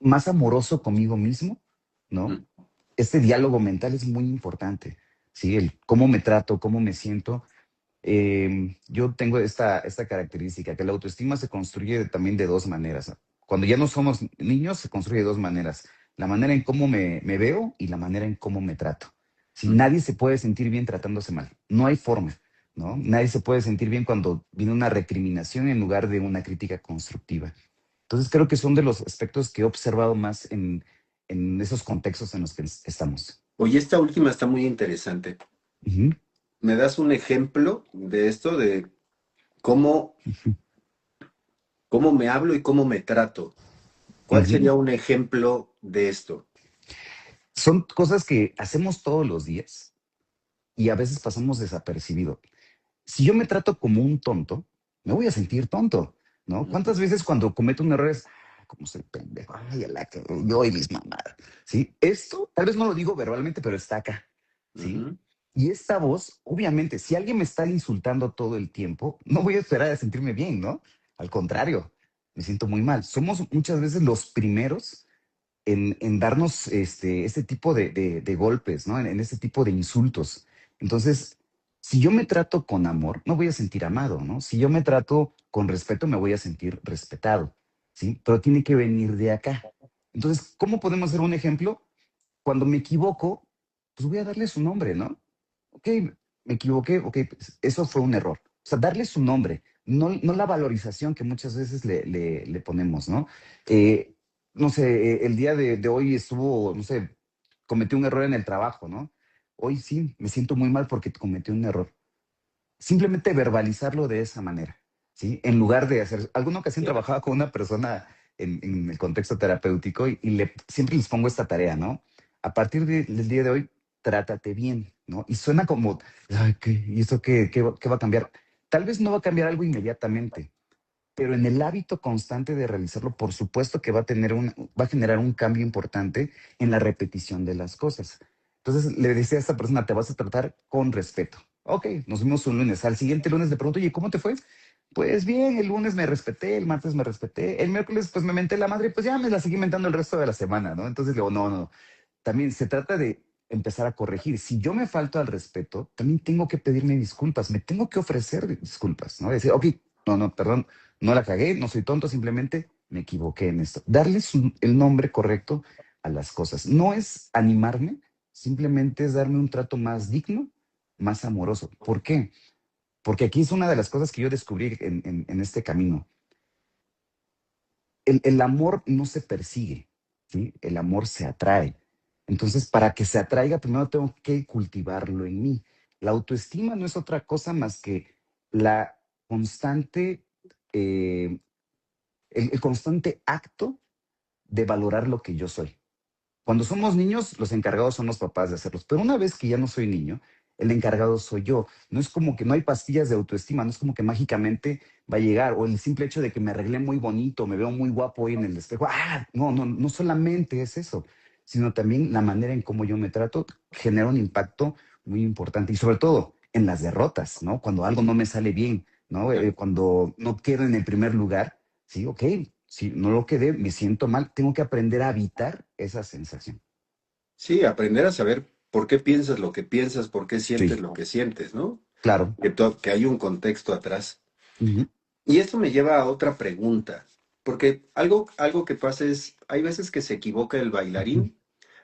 más amoroso conmigo mismo, ¿no? Ujú. Este diálogo mental es muy importante, ¿sí? El cómo me trato, cómo me siento. Yo tengo esta característica, que la autoestima se construye también de dos maneras. Cuando ya no somos niños, se construye de dos maneras. La manera en cómo me veo y la manera en cómo me trato. Si nadie se puede sentir bien tratándose mal, no hay forma, ¿no? Nadie se puede sentir bien cuando viene una recriminación en lugar de una crítica constructiva. Entonces creo que son de los aspectos que he observado más en esos contextos en los que estamos. Oye, esta última está muy interesante. Ujú, ¿Me das un ejemplo de esto, de cómo, ujú, cómo me hablo y cómo me trato? ¿Cuál ujú. sería un ejemplo de esto? Son cosas que hacemos todos los días y a veces pasamos desapercibido. Si yo me trato como un tonto, me voy a sentir tonto, ¿no? Ujú, ¿Cuántas veces cuando cometo un error es, como soy pendejo, ay, que yo y mis mamadas, ¿sí? Esto tal vez no lo digo verbalmente, pero está acá, ¿sí? ujú. Y esta voz, obviamente, si alguien me está insultando todo el tiempo, no voy a esperar a sentirme bien, ¿no? Al contrario, me siento muy mal. Somos muchas veces los primeros en darnos este tipo de golpes, ¿no? En este tipo de insultos. Entonces, si yo me trato con amor, me voy a sentir amado, ¿no? Si yo me trato con respeto, me voy a sentir respetado, ¿sí? Pero tiene que venir de acá. Entonces, ¿cómo podemos hacer un ejemplo? Cuando me equivoco, pues voy a darle su nombre, ¿no? Ok, me equivoqué, ok, pues eso fue un error. O sea, darle su nombre, no la valorización que muchas veces le ponemos, ¿no? Eh, no sé, el día de hoy estuvo, no sé, cometí un error en el trabajo, ¿no? Hoy sí, me siento muy mal porque cometí un error. Simplemente verbalizarlo de esa manera, ¿sí? En lugar de hacer, alguna ocasión trabajaba con una persona en el contexto terapéutico y siempre les pongo esta tarea, ¿no? A partir del día de hoy, trátate bien, ¿no? Y suena como, ay, ¿y eso qué va a cambiar? Tal vez no va a cambiar algo inmediatamente, pero en el hábito constante de realizarlo, por supuesto que va a generar un cambio importante en la repetición de las cosas. Entonces le decía a esta persona, te vas a tratar con respeto. Ok, nos vimos un lunes. Al siguiente lunes le pregunto, oye, ¿cómo te fue? Pues bien, el lunes me respeté, el martes me respeté, el miércoles pues me menté la madre, pues ya me la seguí mentando el resto de la semana, ¿no? Entonces le digo, no, no, también se trata de empezar a corregir. Si yo me falto al respeto, también tengo que pedirme disculpas, me tengo que ofrecer disculpas, ¿no? Decir, ok, no, no, perdón, no la cagué, no soy tonto, simplemente me equivoqué en esto. Darles el nombre correcto a las cosas. No es animarme, simplemente es darme un trato más digno, más amoroso. ¿Por qué? Porque aquí es una de las cosas que yo descubrí en este camino. El amor no se persigue, ¿sí? El amor se atrae. Entonces, para que se atraiga, primero tengo que cultivarlo en mí. La autoestima no es otra cosa más que la constante, eh, el constante acto de valorar lo que yo soy. Cuando somos niños, los encargados son los papás de hacerlos, pero una vez que ya no soy niño, el encargado soy yo. No es como que no hay pastillas de autoestima, no es como que mágicamente va a llegar, o el simple hecho de que me arreglé muy bonito, me veo muy guapo hoy en el espejo. No, no, no solamente es eso, sino también la manera en cómo yo me trato genera un impacto muy importante y sobre todo en las derrotas, ¿no? Cuando algo no me sale bien, ¿no? Claro. Cuando no quedo en el primer lugar, sí, ok, si no lo quedé, me siento mal, tengo que aprender a evitar esa sensación. Sí, aprender a saber por qué piensas lo que piensas, por qué sientes Sí, lo que sientes, ¿no? claro. Que hay un contexto atrás. Ujú. Y esto me lleva a otra pregunta, porque algo que pasa es, hay veces que se equivoca el Ujú. bailarín,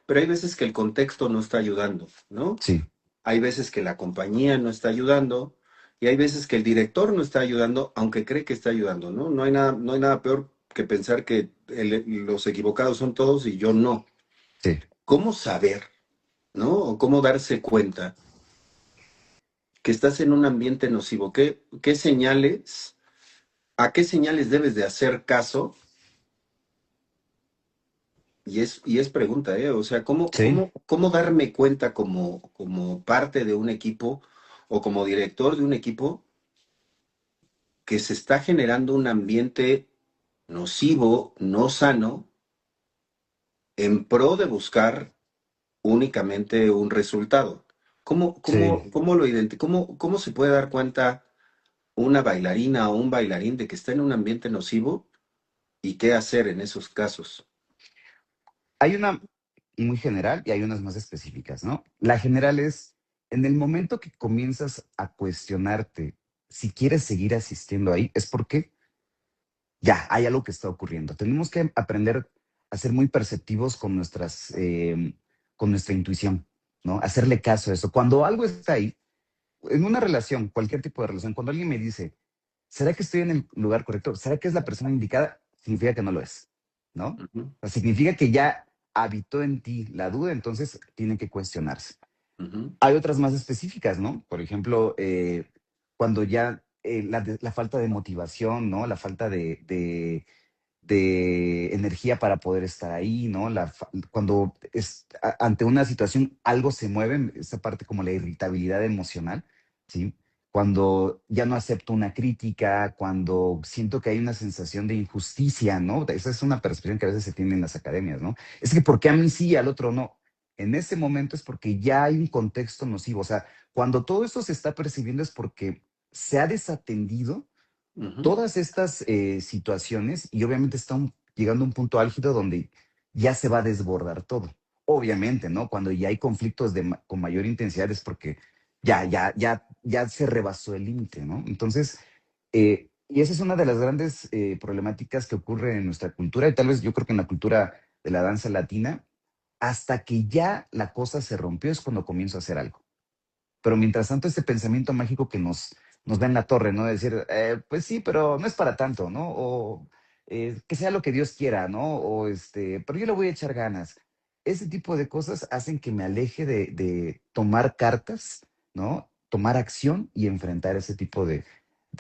pero hay veces que el contexto no está ayudando, ¿no? Sí, Hay veces que la compañía no está ayudando y hay veces que el director no está ayudando, aunque cree que está ayudando, ¿no? No hay nada peor que pensar que los equivocados son todos y yo no. sí, ¿Cómo saber, ¿no? O cómo darse cuenta que estás en un ambiente nocivo? ¿Qué señales, a qué señales debes de hacer caso? Y es pregunta, ¿eh? O sea, sí, cómo darme cuenta como parte de un equipo o como director de un equipo que se está generando un ambiente nocivo, no sano, en pro de buscar únicamente un resultado? sí. ¿Cómo se puede dar cuenta una bailarina o un bailarín de que está en un ambiente nocivo y qué hacer en esos casos? Hay una muy general y hay unas más específicas, ¿no? La general es, en el momento que comienzas a cuestionarte si quieres seguir asistiendo ahí, es porque ya hay algo que está ocurriendo. Tenemos que aprender a ser muy perceptivos con con nuestra intuición, ¿no? Hacerle caso a eso. Cuando algo está ahí, en una relación, cualquier tipo de relación, cuando alguien me dice, ¿será que estoy en el lugar correcto? ¿Será que es la persona indicada? Significa que no lo es, ¿no? Ujú, O sea, significa que ya habitó en ti la duda, entonces tiene que cuestionarse. ujú, Hay otras más específicas, ¿no? Por ejemplo, cuando ya la falta de motivación, ¿no? La falta de energía para poder estar ahí, ¿no? Cuando ante una situación algo se mueve, esa parte como la irritabilidad emocional, ¿sí? Cuando ya no acepto una crítica, cuando siento que hay una sensación de injusticia, ¿no? Esa es una percepción que a veces se tiene en las academias, ¿no? Es que ¿por qué a mí sí y al otro no? En ese momento es porque ya hay un contexto nocivo. O sea, cuando todo esto se está percibiendo es porque se ha desatendido ujú. todas estas situaciones y obviamente están llegando a un punto álgido donde ya se va a desbordar todo. Obviamente, ¿no? Cuando ya hay conflictos con mayor intensidad es porque ya se rebasó el límite, ¿no? Entonces, y esa es una de las grandes problemáticas que ocurre en nuestra cultura y tal vez yo creo que en la cultura de la danza latina, hasta que ya la cosa se rompió es cuando comienzo a hacer algo. Pero mientras tanto, este pensamiento mágico que nos da en la torre, ¿no? De decir, pues sí, pero no es para tanto, ¿no? O que sea lo que Dios quiera, ¿no? O pero yo le voy a echar ganas. Ese tipo de cosas hacen que me aleje de tomar cartas, ¿no? Tomar acción y enfrentar ese tipo de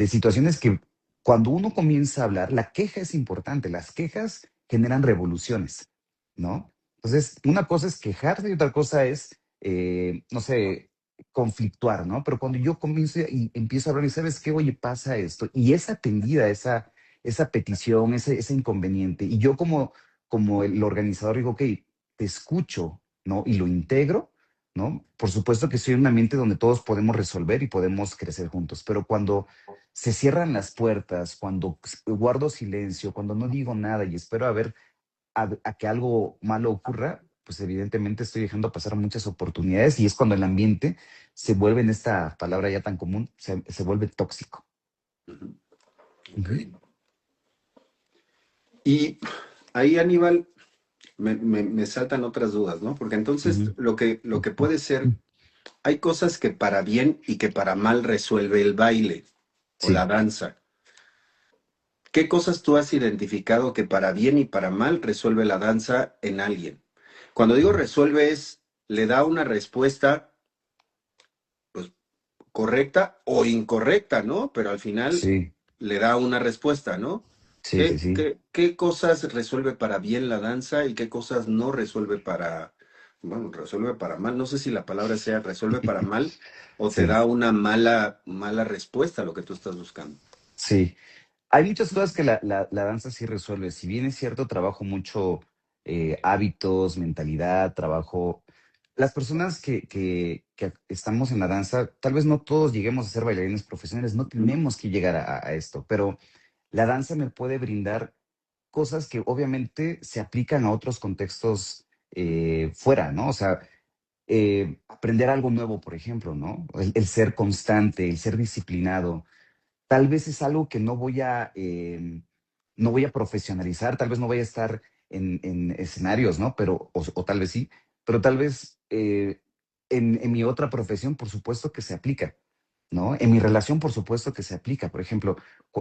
situaciones que cuando uno comienza a hablar, la queja es importante. Las quejas generan revoluciones, ¿no? Entonces, una cosa es quejarse y otra cosa es, no sé, conflictuar, ¿no? Pero cuando yo comienzo y empiezo a hablar y sabes qué, oye, pasa esto, y es atendida esa petición, ese inconveniente, y yo como el organizador digo, ok, te escucho, ¿no? Y lo integro, ¿no? Por supuesto que soy un ambiente donde todos podemos resolver y podemos crecer juntos, pero cuando se cierran las puertas, cuando guardo silencio, cuando no digo nada y espero a ver a que algo malo ocurra, pues evidentemente estoy dejando pasar muchas oportunidades y es cuando el ambiente se vuelve, en esta palabra ya tan común, se vuelve tóxico. Ujú. Ok. Ujú, Y ahí, Aníbal, me saltan otras dudas, ¿no? Porque entonces ujú, lo que puede ser, hay cosas que para bien y que para mal resuelve el baile o la sí. danza. ¿Qué cosas tú has identificado que para bien y para mal resuelve la danza en alguien? Cuando digo Ujú, resuelve es, le da una respuesta, pues correcta o incorrecta, ¿no? Pero al final Sí, le da una respuesta, ¿no? sí, sí, sí. ¿Qué cosas resuelve para bien la danza y qué cosas no resuelve para, bueno, resuelve para mal? No sé si la palabra sea resuelve para mal o te Sí, da una mala respuesta a lo que tú estás buscando. sí. Hay muchas cosas que la danza sí resuelve. Si bien es cierto, trabajo mucho hábitos, mentalidad, trabajo. Las personas que estamos en la danza, tal vez no todos lleguemos a ser bailarines profesionales, no tenemos que llegar a esto, pero la danza me puede brindar cosas que obviamente se aplican a otros contextos fuera, ¿no? O sea, aprender algo nuevo, por ejemplo, ¿no? El ser constante, el ser disciplinado tal vez es algo que no voy a profesionalizar, tal vez no voy a estar en escenarios, ¿no? Pero, o tal vez sí, pero tal vez en mi otra profesión, por supuesto que se aplica, ¿no? En mi relación, por supuesto que se aplica. Por ejemplo,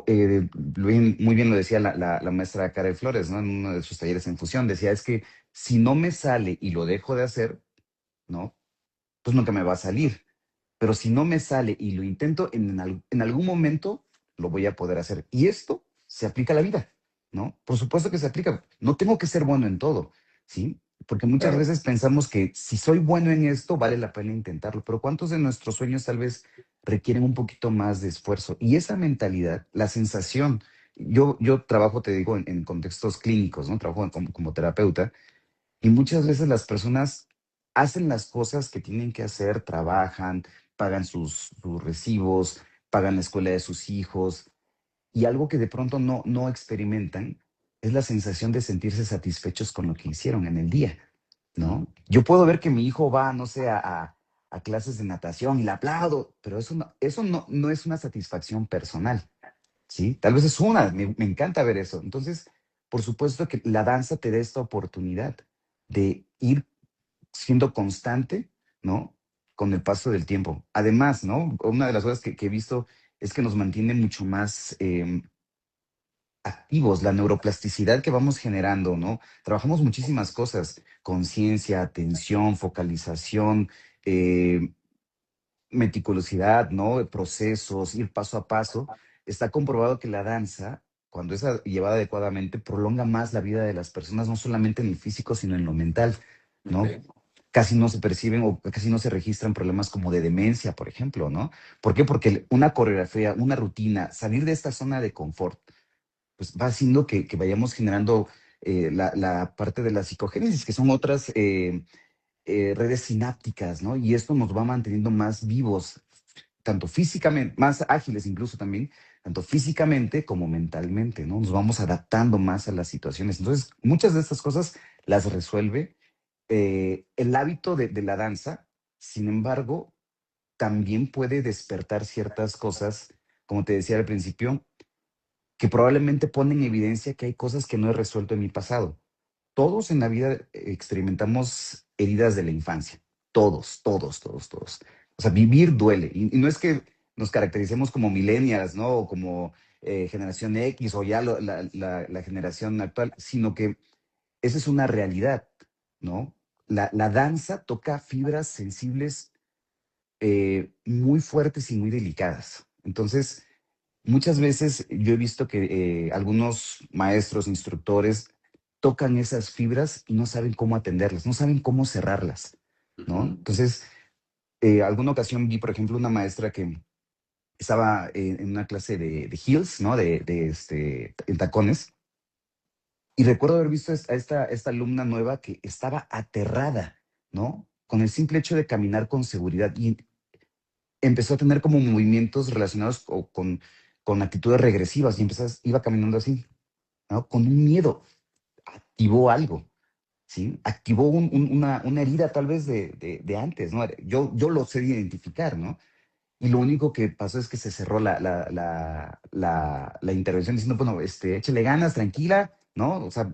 muy bien lo decía la maestra Karel Flores, ¿no? En uno de sus talleres en fusión, decía, es que si no me sale y lo dejo de hacer, ¿no? Pues nunca me va a salir. Pero si no me sale y lo intento, en algún momento lo voy a poder hacer. Y esto se aplica a la vida, ¿no? Por supuesto que se aplica. No tengo que ser bueno en todo, ¿sí? Porque muchas Claro. veces pensamos que si soy bueno en esto, vale la pena intentarlo. Pero ¿cuántos de nuestros sueños tal vez requieren un poquito más de esfuerzo? Y esa mentalidad, la sensación, yo trabajo, te digo, en contextos clínicos, ¿no? Trabajo como terapeuta y muchas veces las personas hacen las cosas que tienen que hacer, trabajan, pagan sus recibos, pagan la escuela de sus hijos, y algo que de pronto no experimentan es la sensación de sentirse satisfechos con lo que hicieron en el día, Mm. ¿no? Yo puedo ver que mi hijo va, no sé, a clases de natación y le aplaudo, pero eso no es una satisfacción personal, ¿sí? Tal vez es me encanta ver eso. Entonces, por supuesto que la danza te da esta oportunidad de ir siendo constante, ¿no? Con el paso del tiempo. Además, ¿no? Una de las cosas que he visto es que nos mantiene mucho más activos, la neuroplasticidad que vamos generando, ¿no? Trabajamos muchísimas cosas, conciencia, atención, focalización, eh, meticulosidad, ¿no? Procesos, ir paso a paso. Está comprobado que la danza, cuando es llevada adecuadamente, prolonga más la vida de las personas, no solamente en el físico, sino en lo mental, Ok. ¿no? Casi no se perciben o casi no se registran problemas como de demencia, por ejemplo, ¿no? ¿Por qué? Porque una coreografía, una rutina, salir de esta zona de confort, pues va haciendo que vayamos generando la parte de la psicogénesis, que son otras redes sinápticas, ¿no? Y esto nos va manteniendo más vivos, tanto físicamente, más ágiles incluso también, tanto físicamente como mentalmente, ¿no? Nos vamos adaptando más a las situaciones. Entonces, muchas de estas cosas las resuelve el hábito de la danza. Sin embargo, también puede despertar ciertas cosas, como te decía al principio, que probablemente ponen en evidencia que hay cosas que no he resuelto en mi pasado. Todos en la vida experimentamos heridas de la infancia. Todos, todos, todos, todos. O sea, vivir duele. Y no es que nos caractericemos como millennials, ¿no? O como generación X o ya la generación actual, sino que esa es una realidad, ¿no? La danza toca fibras sensibles muy fuertes y muy delicadas. Entonces, muchas veces yo he visto que algunos maestros, instructores, tocan esas fibras y no saben cómo atenderlas, no saben cómo cerrarlas, ¿no? Ujú. Entonces, alguna ocasión vi, por ejemplo, una maestra que estaba en una clase de heels, ¿no? En tacones. Y recuerdo haber visto a esta alumna nueva que estaba aterrada, ¿no? Con el simple hecho de caminar con seguridad. Y empezó a tener como movimientos relacionados con actitudes regresivas y iba caminando así, ¿no? Con un miedo, activó algo, ¿sí? Activó una herida tal vez de antes, ¿no? Yo lo sé identificar, ¿no? Y lo único que pasó es que se cerró la intervención diciendo, bueno, échale ganas, tranquila, ¿no? O sea,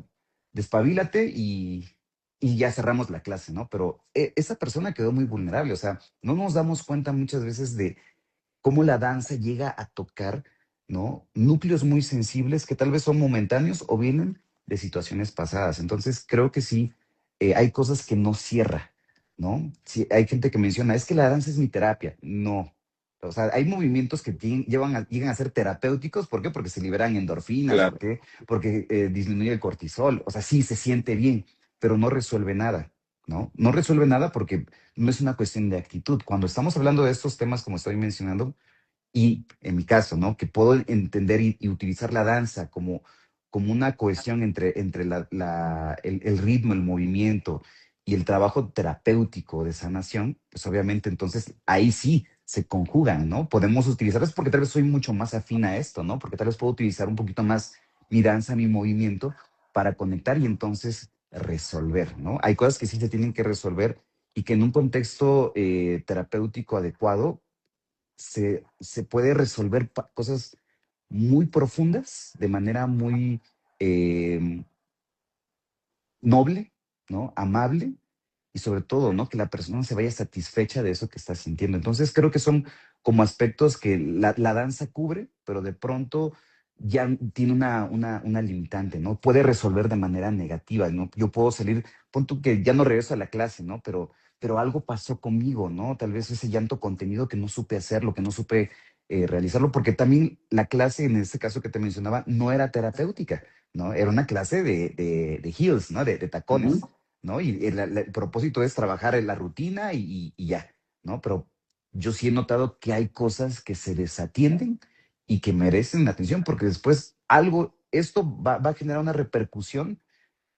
despabilate y ya cerramos la clase, ¿no? Pero esa persona quedó muy vulnerable, o sea, no nos damos cuenta muchas veces de cómo la danza llega a tocar, ¿no? Núcleos muy sensibles que tal vez son momentáneos o vienen de situaciones pasadas. Entonces, creo que sí, hay cosas que no cierra, ¿no? Sí, hay gente que menciona, es que la danza es mi terapia. No, O sea, hay movimientos que llegan a ser terapéuticos. ¿Por qué? Porque se liberan endorfinas. ¿Por Claro, qué? Porque disminuye el cortisol. O sea, sí, se siente bien, pero no resuelve nada, ¿no? No resuelve nada porque no es una cuestión de actitud. Cuando estamos hablando de estos temas, como estoy mencionando, y en mi caso, ¿no? Que puedo entender y utilizar la danza como una cohesión entre el ritmo, el movimiento y el trabajo terapéutico de sanación, pues obviamente entonces ahí sí se conjugan, ¿no? Podemos utilizarlas porque tal vez soy mucho más afín a esto, ¿no? Porque tal vez puedo utilizar un poquito más mi danza, mi movimiento para conectar y entonces resolver, ¿no? Hay cosas que sí se tienen que resolver y que en un contexto terapéutico adecuado se puede resolver cosas muy profundas de manera muy eh, noble, ¿no? Amable y sobre todo, ¿no? Que la persona se vaya satisfecha de eso que está sintiendo. Entonces creo que son como aspectos que la danza cubre, pero de pronto ya tiene una limitante, ¿no? Puede resolver de manera negativa, ¿no? Yo puedo salir, pon tú que ya no regreso a la clase, ¿no? Pero algo pasó conmigo, ¿no? Tal vez ese llanto contenido que no supe hacerlo, que no supe realizarlo, porque también la clase, en este caso que te mencionaba, no era terapéutica, ¿no? Era una clase de heels, ¿no? De tacones, ujú, ¿no? Y el propósito es trabajar en la rutina y ya, ¿no? Pero yo sí he notado que hay cosas que se desatienden y que merecen atención porque después esto va a generar una repercusión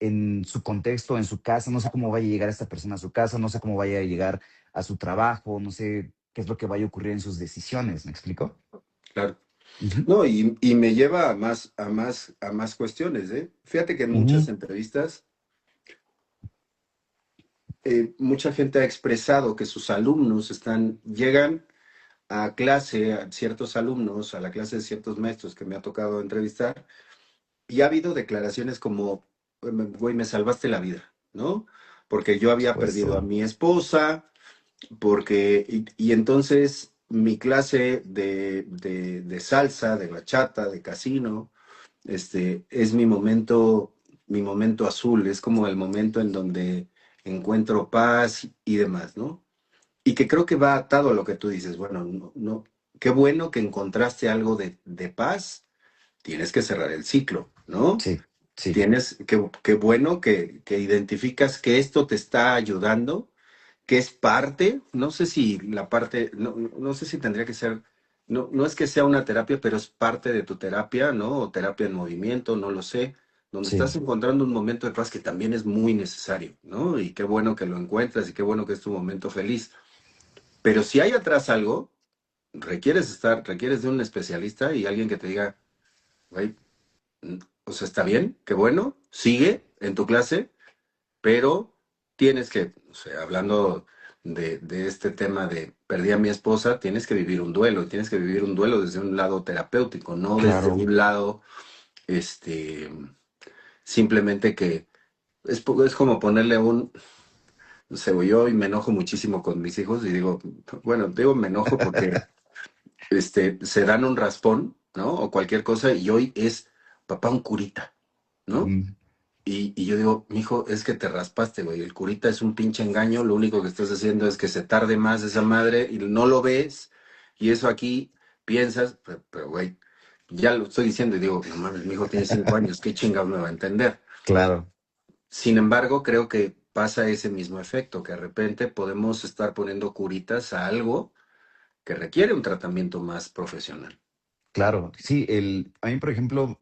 en su contexto, en su casa. No sé cómo vaya a llegar esta persona a su casa, no sé cómo vaya a llegar a su trabajo, no sé qué es lo que vaya a ocurrir en sus decisiones, ¿me explico? claro. Ujú, No, y me lleva a más cuestiones, ¿eh? Fíjate que en muchas ujú, entrevistas, mucha gente ha expresado que sus alumnos llegan a clase, a ciertos alumnos, a la clase de ciertos maestros que me ha tocado entrevistar, y ha habido declaraciones como, güey, me salvaste la vida, ¿no? Porque yo por había perdido a supuesto. mi esposa, y entonces mi clase de salsa, de bachata, de casino, es mi momento azul, es como el momento en donde encuentro paz y demás, ¿no? Y que creo que va atado a lo que tú dices, bueno, no, no, qué bueno que encontraste algo de paz, tienes que cerrar el ciclo, ¿no? Sí, sí, Qué bueno que identificas que esto te está ayudando, que es parte, no sé si la parte, no sé si tendría que ser, no es que sea una terapia, pero es parte de tu terapia, ¿no? O terapia en movimiento, no lo sé, donde estás sí, encontrando un momento de paz que también es muy necesario, ¿no? Y qué bueno que lo encuentras y qué bueno que es tu momento feliz. Pero si hay atrás algo, requieres de un especialista y alguien que te diga, güey, o sea, está bien, qué bueno, sigue en tu clase, pero tienes que, o sea, hablando de este tema de perdí a mi esposa, tienes que vivir un duelo, y tienes que vivir un duelo desde un lado terapéutico, no desde claro. un lado, este, simplemente que es como ponerle no sé, yo y me enojo muchísimo con mis hijos y digo, bueno, digo me enojo porque se dan un raspón, ¿no? O cualquier cosa y hoy es papá un curita, ¿no? Ujú, Y yo digo, mijo, es que te raspaste, güey. El curita es un pinche engaño. Lo único que estás haciendo es que se tarde más esa madre y no lo ves. Y eso aquí piensas, pero, güey, ya lo estoy diciendo y digo, no mames, mi hijo tiene 5 años, ¿qué chingados me va a entender? claro. Sin embargo, creo que pasa ese mismo efecto, que de repente podemos estar poniendo curitas a algo que requiere un tratamiento más profesional. Claro, sí, a mí, por ejemplo,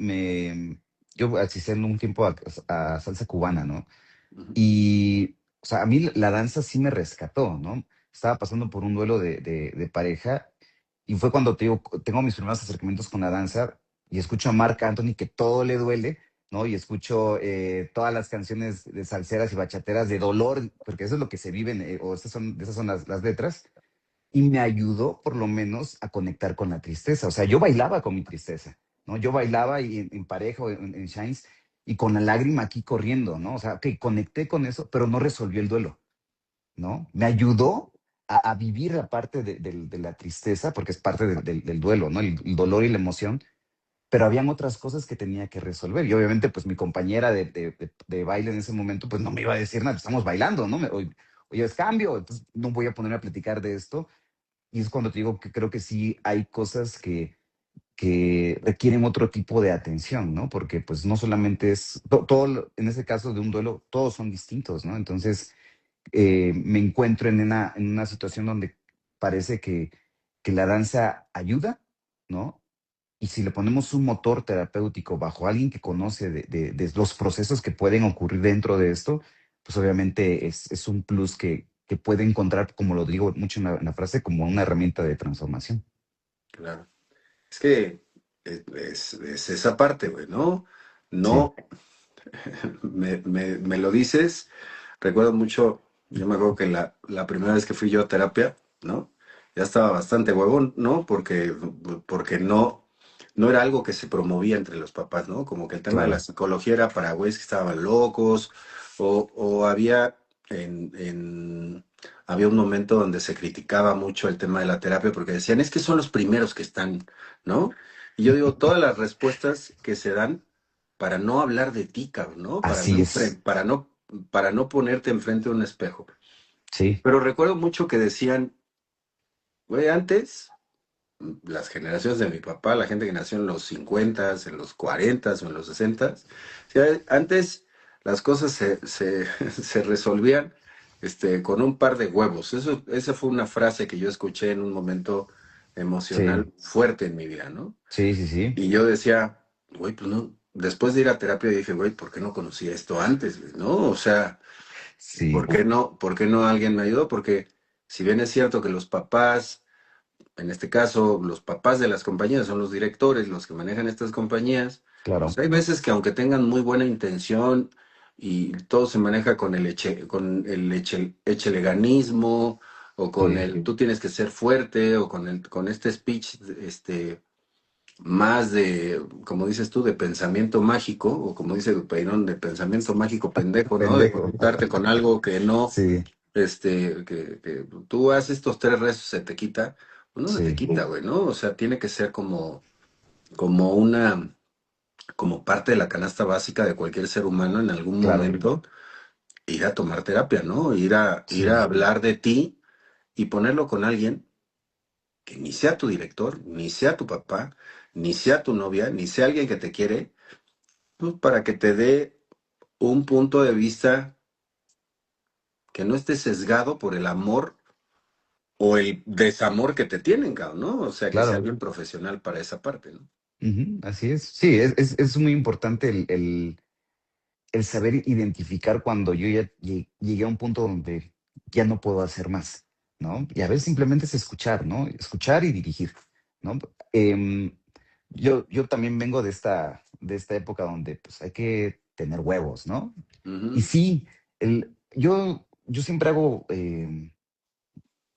yo asistí en un tiempo a salsa cubana, ¿no? Ujú, Y, o sea, a mí la danza sí me rescató, ¿no? Estaba pasando por un duelo de pareja y fue cuando tengo mis primeros acercamientos con la danza y escucho a Marc Anthony que todo le duele, ¿no? Y escucho todas las canciones de salseras y bachateras de dolor, porque eso es lo que se viven, o esas son las letras y me ayudó por lo menos a conectar con la tristeza. O sea, yo bailaba con mi tristeza, ¿no? Yo bailaba y en pareja o en Shines y con la lágrima aquí corriendo, ¿no? O sea, que conecté con eso, pero no resolvió el duelo, ¿no? Me ayudó a vivir la parte de la tristeza, porque es parte del duelo, ¿no? El dolor y la emoción, pero habían otras cosas que tenía que resolver. Y obviamente, pues mi compañera de baile en ese momento, pues no me iba a decir nada, estamos bailando, ¿no? Oye, es cambio, entonces no voy a ponerme a platicar de esto Y es cuando te digo que creo que sí hay cosas que requieren otro tipo de atención, ¿no? Porque pues no solamente es, en ese caso de un duelo, todos son distintos, ¿no? Entonces me encuentro en una situación donde parece que la danza ayuda, ¿no? Y si le ponemos un motor terapéutico bajo alguien que conoce de los procesos que pueden ocurrir dentro de esto, pues obviamente es un plus que puede encontrar, como lo digo mucho en la frase, como una herramienta de transformación. Claro. Es que es esa parte, güey, ¿no? Sí, No, me lo dices. Recuerdo mucho, yo me acuerdo que la primera vez que fui yo a terapia, ¿no? Ya estaba bastante huevón, ¿no? Porque no era algo que se promovía entre los papás, ¿no? Como que el tema de la claro. psicología era para güeyes que estaban locos, o había había un momento donde se criticaba mucho el tema de la terapia porque decían, es que son los primeros que están, ¿no? Y yo digo, todas las respuestas que se dan para no hablar de ti, cabrón, ¿no? Así es. Para no ponerte enfrente de un espejo. Sí, Pero recuerdo mucho que decían, güey, antes, las generaciones de mi papá, la gente que nació en los 50, en los 40 o en los 60, antes las cosas se resolvían con un par de huevos. Esa fue una frase que yo escuché en un momento sí, emocional fuerte en mi vida, ¿no? sí, sí, sí. Y yo decía, güey, pues no, después de ir a terapia dije, güey, ¿por qué no conocía esto antes, güey? ¿No? O sea, Sí, por qué no alguien me ayudó? Porque si bien es cierto que los papás, en este caso, los papás de las compañías son los directores, los que manejan estas compañías, pues claro. hay veces que aunque tengan muy buena intención y todo se maneja con el echeleganismo o con Sí, el tú tienes que ser fuerte o con este speech, más de, como dices tú, de pensamiento mágico, o como dice Dupeirón, de pensamiento mágico pendejo, ¿no? De pendejo. conectarte con algo que no, Sí, que tú haces estos tres rezos, se te quita, pues no se te sí, quita, güey, ¿no? O sea, tiene que ser como una, como parte de la canasta básica de cualquier ser humano en algún claro. momento, ir a tomar terapia, ¿no? Ir a Sí, hablar de ti y ponerlo con alguien que ni sea tu director, ni sea tu papá, ni sea tu novia, ni sea alguien que te quiere, pues para que te dé un punto de vista que no esté sesgado por el amor o el desamor que te tienen, cabrón, ¿no? O sea, que sea claro. bien profesional para esa parte, ¿no? Ujú, así es. Sí, es muy importante el saber identificar cuando yo ya llegué a un punto donde ya no puedo hacer más, ¿no? Y a veces simplemente es escuchar, ¿no? Escuchar y dirigir, ¿no? Em, yo también vengo de esta época donde pues hay que tener huevos, ¿no? Y Ujú, sí, yo siempre hago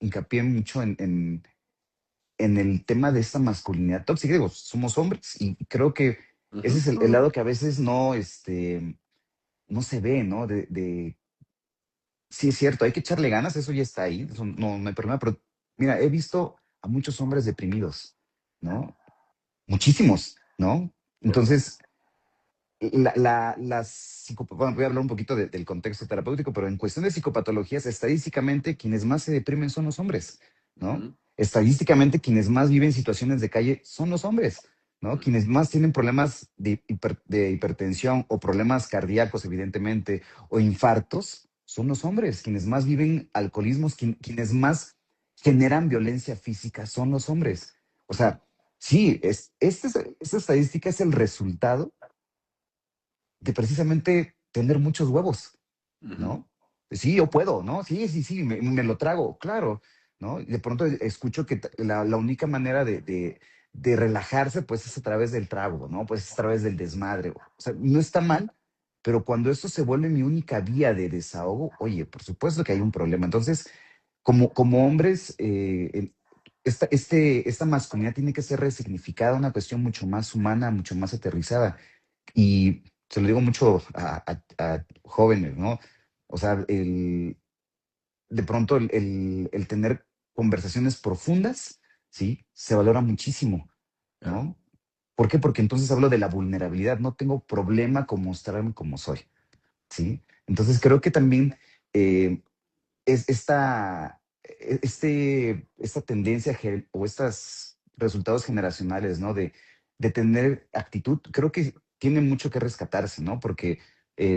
hincapié mucho en el tema de esta masculinidad tóxica. Digo, somos hombres y creo que ese ujú, es el lado que a veces no, no se ve, ¿no? Sí, es cierto, hay que echarle ganas, eso ya está ahí, eso no hay problema, pero mira, he visto a muchos hombres deprimidos, ¿no? Muchísimos, ¿no? Entonces, bueno, voy a hablar un poquito del contexto terapéutico, pero en cuestión de psicopatologías, estadísticamente, quienes más se deprimen son los hombres, ¿no? ujú, Estadísticamente, quienes más viven situaciones de calle son los hombres, ¿no? ujú, Quienes más tienen problemas de hipertensión o problemas cardíacos, evidentemente, o infartos, son los hombres. Quienes más viven alcoholismos, quienes más generan violencia física, son los hombres. O ujú, sea, sí, esta estadística es el resultado de precisamente tener muchos huevos, ujú, ¿no? Sí, yo puedo, ¿no? Sí, sí, sí, me lo trago, claro, ¿no? Y de pronto escucho que la única manera de relajarse, pues es a través del trago, ¿no? Pues es a través del desmadre. O sea, no está mal, pero cuando esto se vuelve mi única vía de desahogo, oye, por supuesto que hay un problema. Entonces, como hombres, esta masculinidad tiene que ser resignificada, una cuestión mucho más humana, mucho más aterrizada. Y se lo digo mucho a jóvenes, ¿no? O sea, de pronto el tener conversaciones profundas, ¿sí? Se valora muchísimo, claro, ¿no? ¿Por qué? Porque entonces hablo de la vulnerabilidad, no tengo problema con mostrarme como soy, ¿sí? Entonces creo que también eh, es esta, esta tendencia o estos resultados generacionales, ¿no? De tener actitud, creo que tiene mucho que rescatarse, ¿no? Porque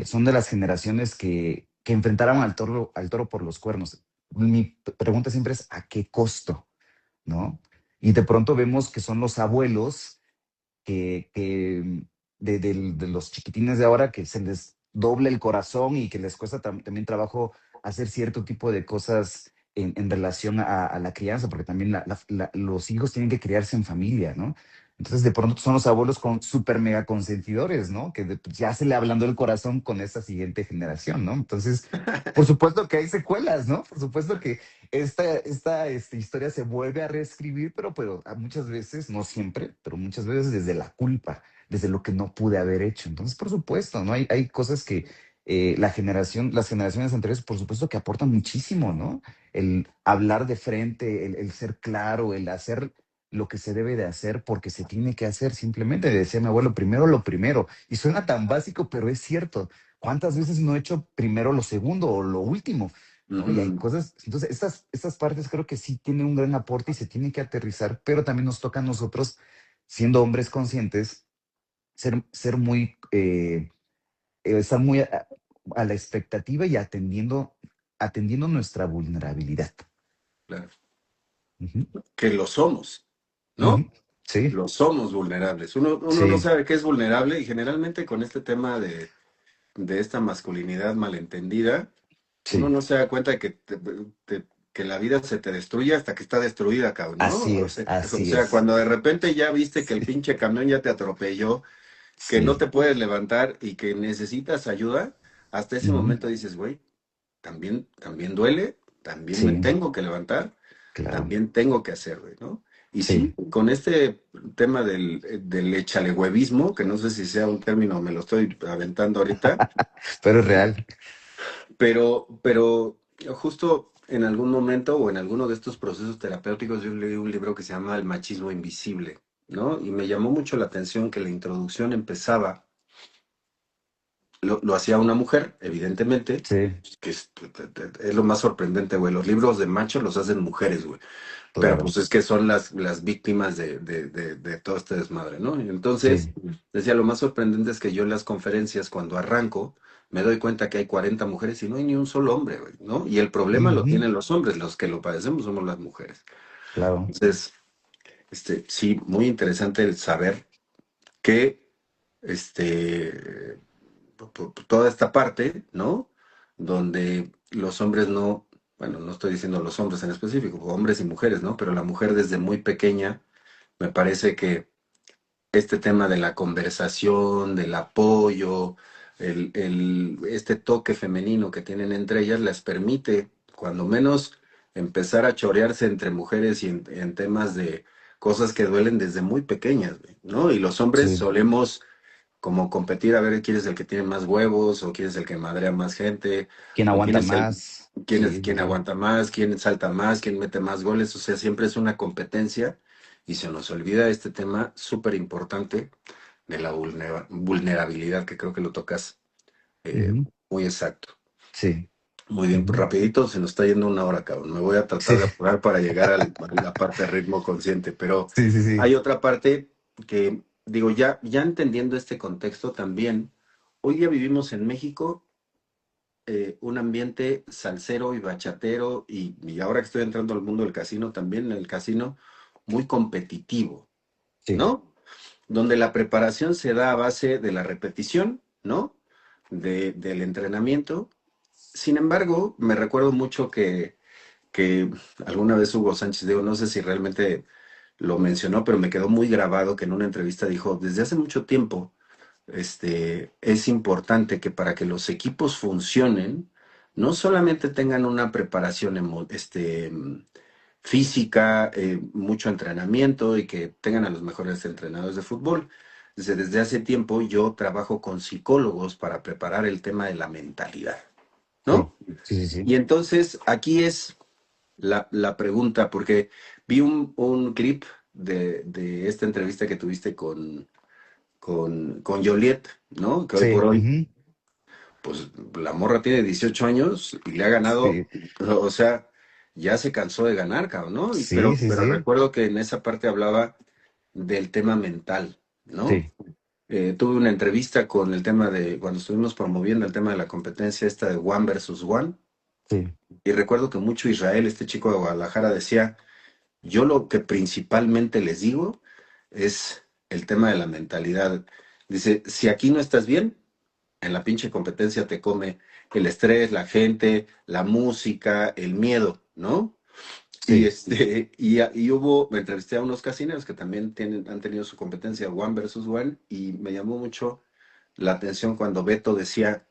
son de las generaciones que enfrentaron al toro por los cuernos. Mi pregunta siempre es, ¿a qué costo? ¿No? Y de pronto vemos que son los abuelos que de los chiquitines de ahora que se les doble el corazón y que les cuesta también trabajo hacer cierto tipo de cosas en relación a la crianza, porque también los hijos tienen que criarse en familia, ¿no? Entonces, de pronto son los abuelos con súper mega consentidores, ¿no? Que pues, ya se le hablando el corazón con esta siguiente generación, ¿no? Entonces, por supuesto que hay secuelas, ¿no? Por supuesto que esta historia se vuelve a reescribir, pero muchas veces, no siempre, pero muchas veces desde la culpa, desde lo que no pude haber hecho. Entonces, por supuesto, ¿no? Hay cosas que las generaciones anteriores, por supuesto que aportan muchísimo, ¿no? El hablar de frente, el ser claro, el hacer lo que se debe de hacer porque se tiene que hacer. Simplemente decía mi abuelo, primero lo primero. Y suena tan básico, pero es cierto. ¿Cuántas veces no he hecho primero lo segundo o lo último? ¿No? Y hay Ujú. cosas, entonces estas partes creo que sí tienen un gran aporte y se tienen que aterrizar, pero también nos toca a nosotros, siendo hombres conscientes, ser muy, estar muy a la expectativa y atendiendo nuestra vulnerabilidad. Claro. Ujú, Que lo somos, ujú. ¿no? Sí, Lo somos vulnerables. Uno no sí, sabe qué es vulnerable y generalmente con este tema de esta masculinidad malentendida, uno sí, no se da cuenta de que, que la vida se te destruye hasta que está destruida, cabrón, ¿no? así O es, sea, o así sea, es. cuando de repente ya viste que el Sí, pinche camión ya te atropelló, que no sí, te puedes levantar y que necesitas ayuda, hasta ese ujú, momento dices, güey, también duele, también me sí, tengo que levantar, claro, también tengo que hacer, güey, ¿no? Y sí, sí, con este tema del echalehuevismo, que no sé si sea un término, me lo estoy aventando ahorita, pero es real. pero justo en algún momento o en alguno de estos procesos terapéuticos yo leí un libro que se llama El machismo invisible, ¿no? Y me llamó mucho la atención que la introducción empezaba, lo hacía una mujer, evidentemente, Sí, que es lo más sorprendente, güey. Los libros de machos los hacen mujeres, güey. Pero claro, pues es que son las víctimas de todo este desmadre, ¿no? Y entonces, sí, decía, lo más sorprendente es que yo en las conferencias, cuando arranco, me doy cuenta que hay 40 mujeres y no hay ni un solo hombre, güey, ¿no? Y el problema lo ujú, tienen los hombres, los que lo padecemos somos las mujeres. claro, Entonces, sí, muy interesante el saber que, este, toda esta parte, ¿no? Donde los hombres no, bueno, no estoy diciendo los hombres en específico, hombres y mujeres, ¿no? Pero la mujer desde muy pequeña, me parece que este tema de la conversación, del apoyo, este toque femenino que tienen entre ellas, les permite, cuando menos, empezar a chorearse entre mujeres y en temas de cosas que duelen desde muy pequeñas, güey, ¿no? Y los hombres sí. solemos como competir a ver quién es el que tiene más huevos o quién es el que madrea más gente ¿Quién o quién aguanta es más? Sí, sí, quién sí. aguanta más, quién salta más, quién mete más goles, o sea, siempre es una competencia y se nos olvida este tema súper importante de la vulnerabilidad que creo que lo tocas Ujú, muy exacto. sí, Muy bien, pues ujú, rapidito, se nos está yendo una hora, cabrón. Me voy a tratar sí, de apurar para llegar a la parte de ritmo consciente, pero sí, sí, sí, hay otra parte que, digo, ya entendiendo este contexto también, hoy día vivimos en México un ambiente salsero y bachatero y ahora que estoy entrando al mundo del casino, también en el casino, muy competitivo, sí, ¿no? Donde la preparación se da a base de la repetición, ¿no? Del entrenamiento. Sin embargo, me recuerdo mucho que alguna vez Hugo Sánchez, digo, no sé si realmente lo mencionó, pero me quedó muy grabado que en una entrevista dijo, desde hace mucho tiempo, es importante que para que los equipos funcionen, no solamente tengan una preparación física, mucho entrenamiento y que tengan a los mejores entrenadores de fútbol. Desde hace tiempo yo trabajo con psicólogos para preparar el tema de la mentalidad, sí, ¿no? sí, sí, Y sí, entonces aquí es la pregunta, porque vi un clip de esta entrevista que tuviste con Joliet, ¿no? Que hoy por sí, hoy, ujú, pues la morra tiene 18 años y le ha ganado, sí, o sea, ya se cansó de ganar, cabrón, ¿no? Sí, sí, Pero sí, recuerdo que en esa parte hablaba del tema mental, ¿no? sí, Tuve una entrevista con el tema de, cuando estuvimos promoviendo el tema de la competencia esta de One versus One, sí. y recuerdo que mucho Israel, este chico de Guadalajara, decía, yo lo que principalmente les digo es el tema de la mentalidad. Dice, si aquí no estás bien, en la pinche competencia te come el estrés, la gente, la música, el miedo, ¿no? Y Sí, y hubo, me entrevisté a unos casineros que también han tenido su competencia One versus One, y me llamó mucho la atención cuando Beto decía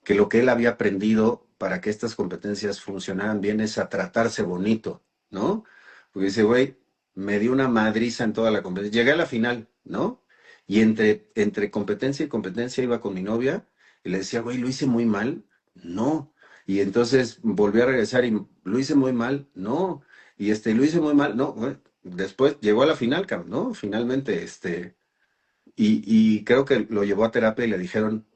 que lo que él había aprendido para que estas competencias funcionaran bien es a tratarse bonito, ¿no? Porque dice, güey, me dio una madriza en toda la competencia. Llegué a la final, ¿no? Y entre competencia y competencia iba con mi novia y le decía, güey, lo hice muy mal. No. Y entonces volví a regresar y lo hice muy mal. No. Y lo hice muy mal. No. Güey. Después llegó a la final, cabrón, ¿no? Finalmente, y creo que lo llevó a terapia y le dijeron,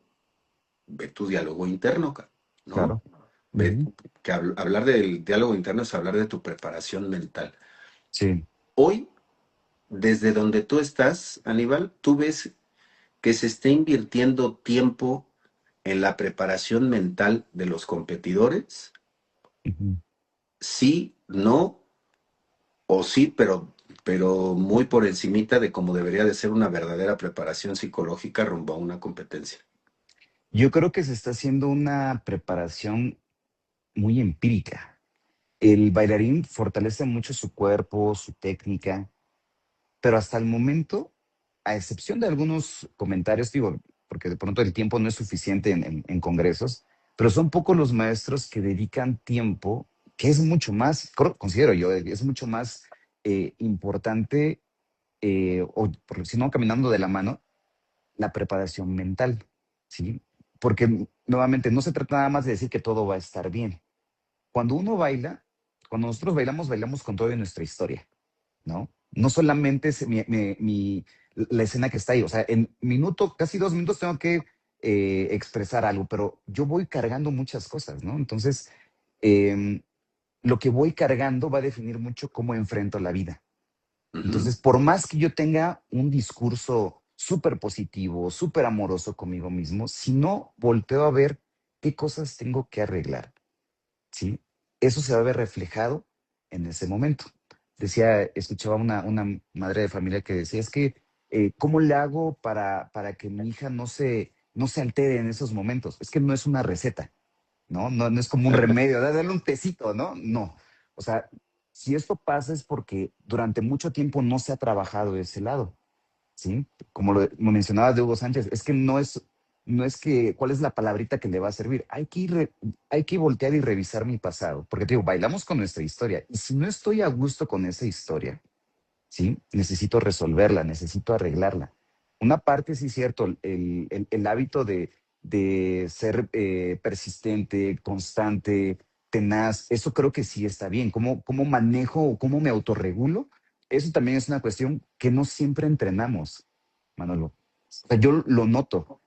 ve tu diálogo interno, ¿no? claro. Ve Ujú. que hablar del diálogo interno es hablar de tu preparación mental. Sí. Hoy, desde donde tú estás, Aníbal, tú ves que se está invirtiendo tiempo en la preparación mental de los competidores. Ujú. Sí, no, o sí, pero muy por encimita de cómo debería de ser una verdadera preparación psicológica rumbo a una competencia. Yo creo que se está haciendo una preparación muy empírica. El bailarín fortalece mucho su cuerpo, su técnica, pero hasta el momento, a excepción de algunos comentarios, digo, porque de pronto el tiempo no es suficiente en congresos, pero son pocos los maestros que dedican tiempo, que es mucho más, considero yo, es mucho más importante, o si no, caminando de la mano, la preparación mental, ¿sí? Porque nuevamente no se trata nada más de decir que todo va a estar bien. Cuando uno baila, cuando nosotros bailamos, bailamos con toda nuestra historia, ¿no? No solamente es la escena que está ahí, o sea, en minuto, casi 2 minutos tengo que expresar algo, pero yo voy cargando muchas cosas, ¿no? Entonces, eh, lo que voy cargando va a definir mucho cómo enfrento la vida. Ujú, Entonces, por más que yo tenga un discurso súper positivo, súper amoroso conmigo mismo, si no volteo a ver qué cosas tengo que arreglar, ¿sí? Eso se va a ver reflejado en ese momento. Escuchaba una madre de familia que decía, es que, ¿cómo le hago para que mi hija no se altere en esos momentos? Es que no es una receta, ¿no? No, no es como un remedio, darle un tecito, ¿no? No. O sea, si esto pasa es porque durante mucho tiempo no se ha trabajado de ese lado, ¿sí? Como lo mencionaba de Hugo Sánchez, es que no es que, ¿cuál es la palabrita que le va a servir? Hay que voltear y revisar mi pasado, porque te digo, bailamos con nuestra historia, y si no estoy a gusto con esa historia, ¿sí? Necesito resolverla, necesito arreglarla. Una parte, sí es cierto, el hábito de ser persistente, constante, tenaz, eso creo que sí está bien. ¿Cómo manejo o cómo me autorregulo? Eso también es una cuestión que no siempre entrenamos, Manolo. O sea, yo lo noto.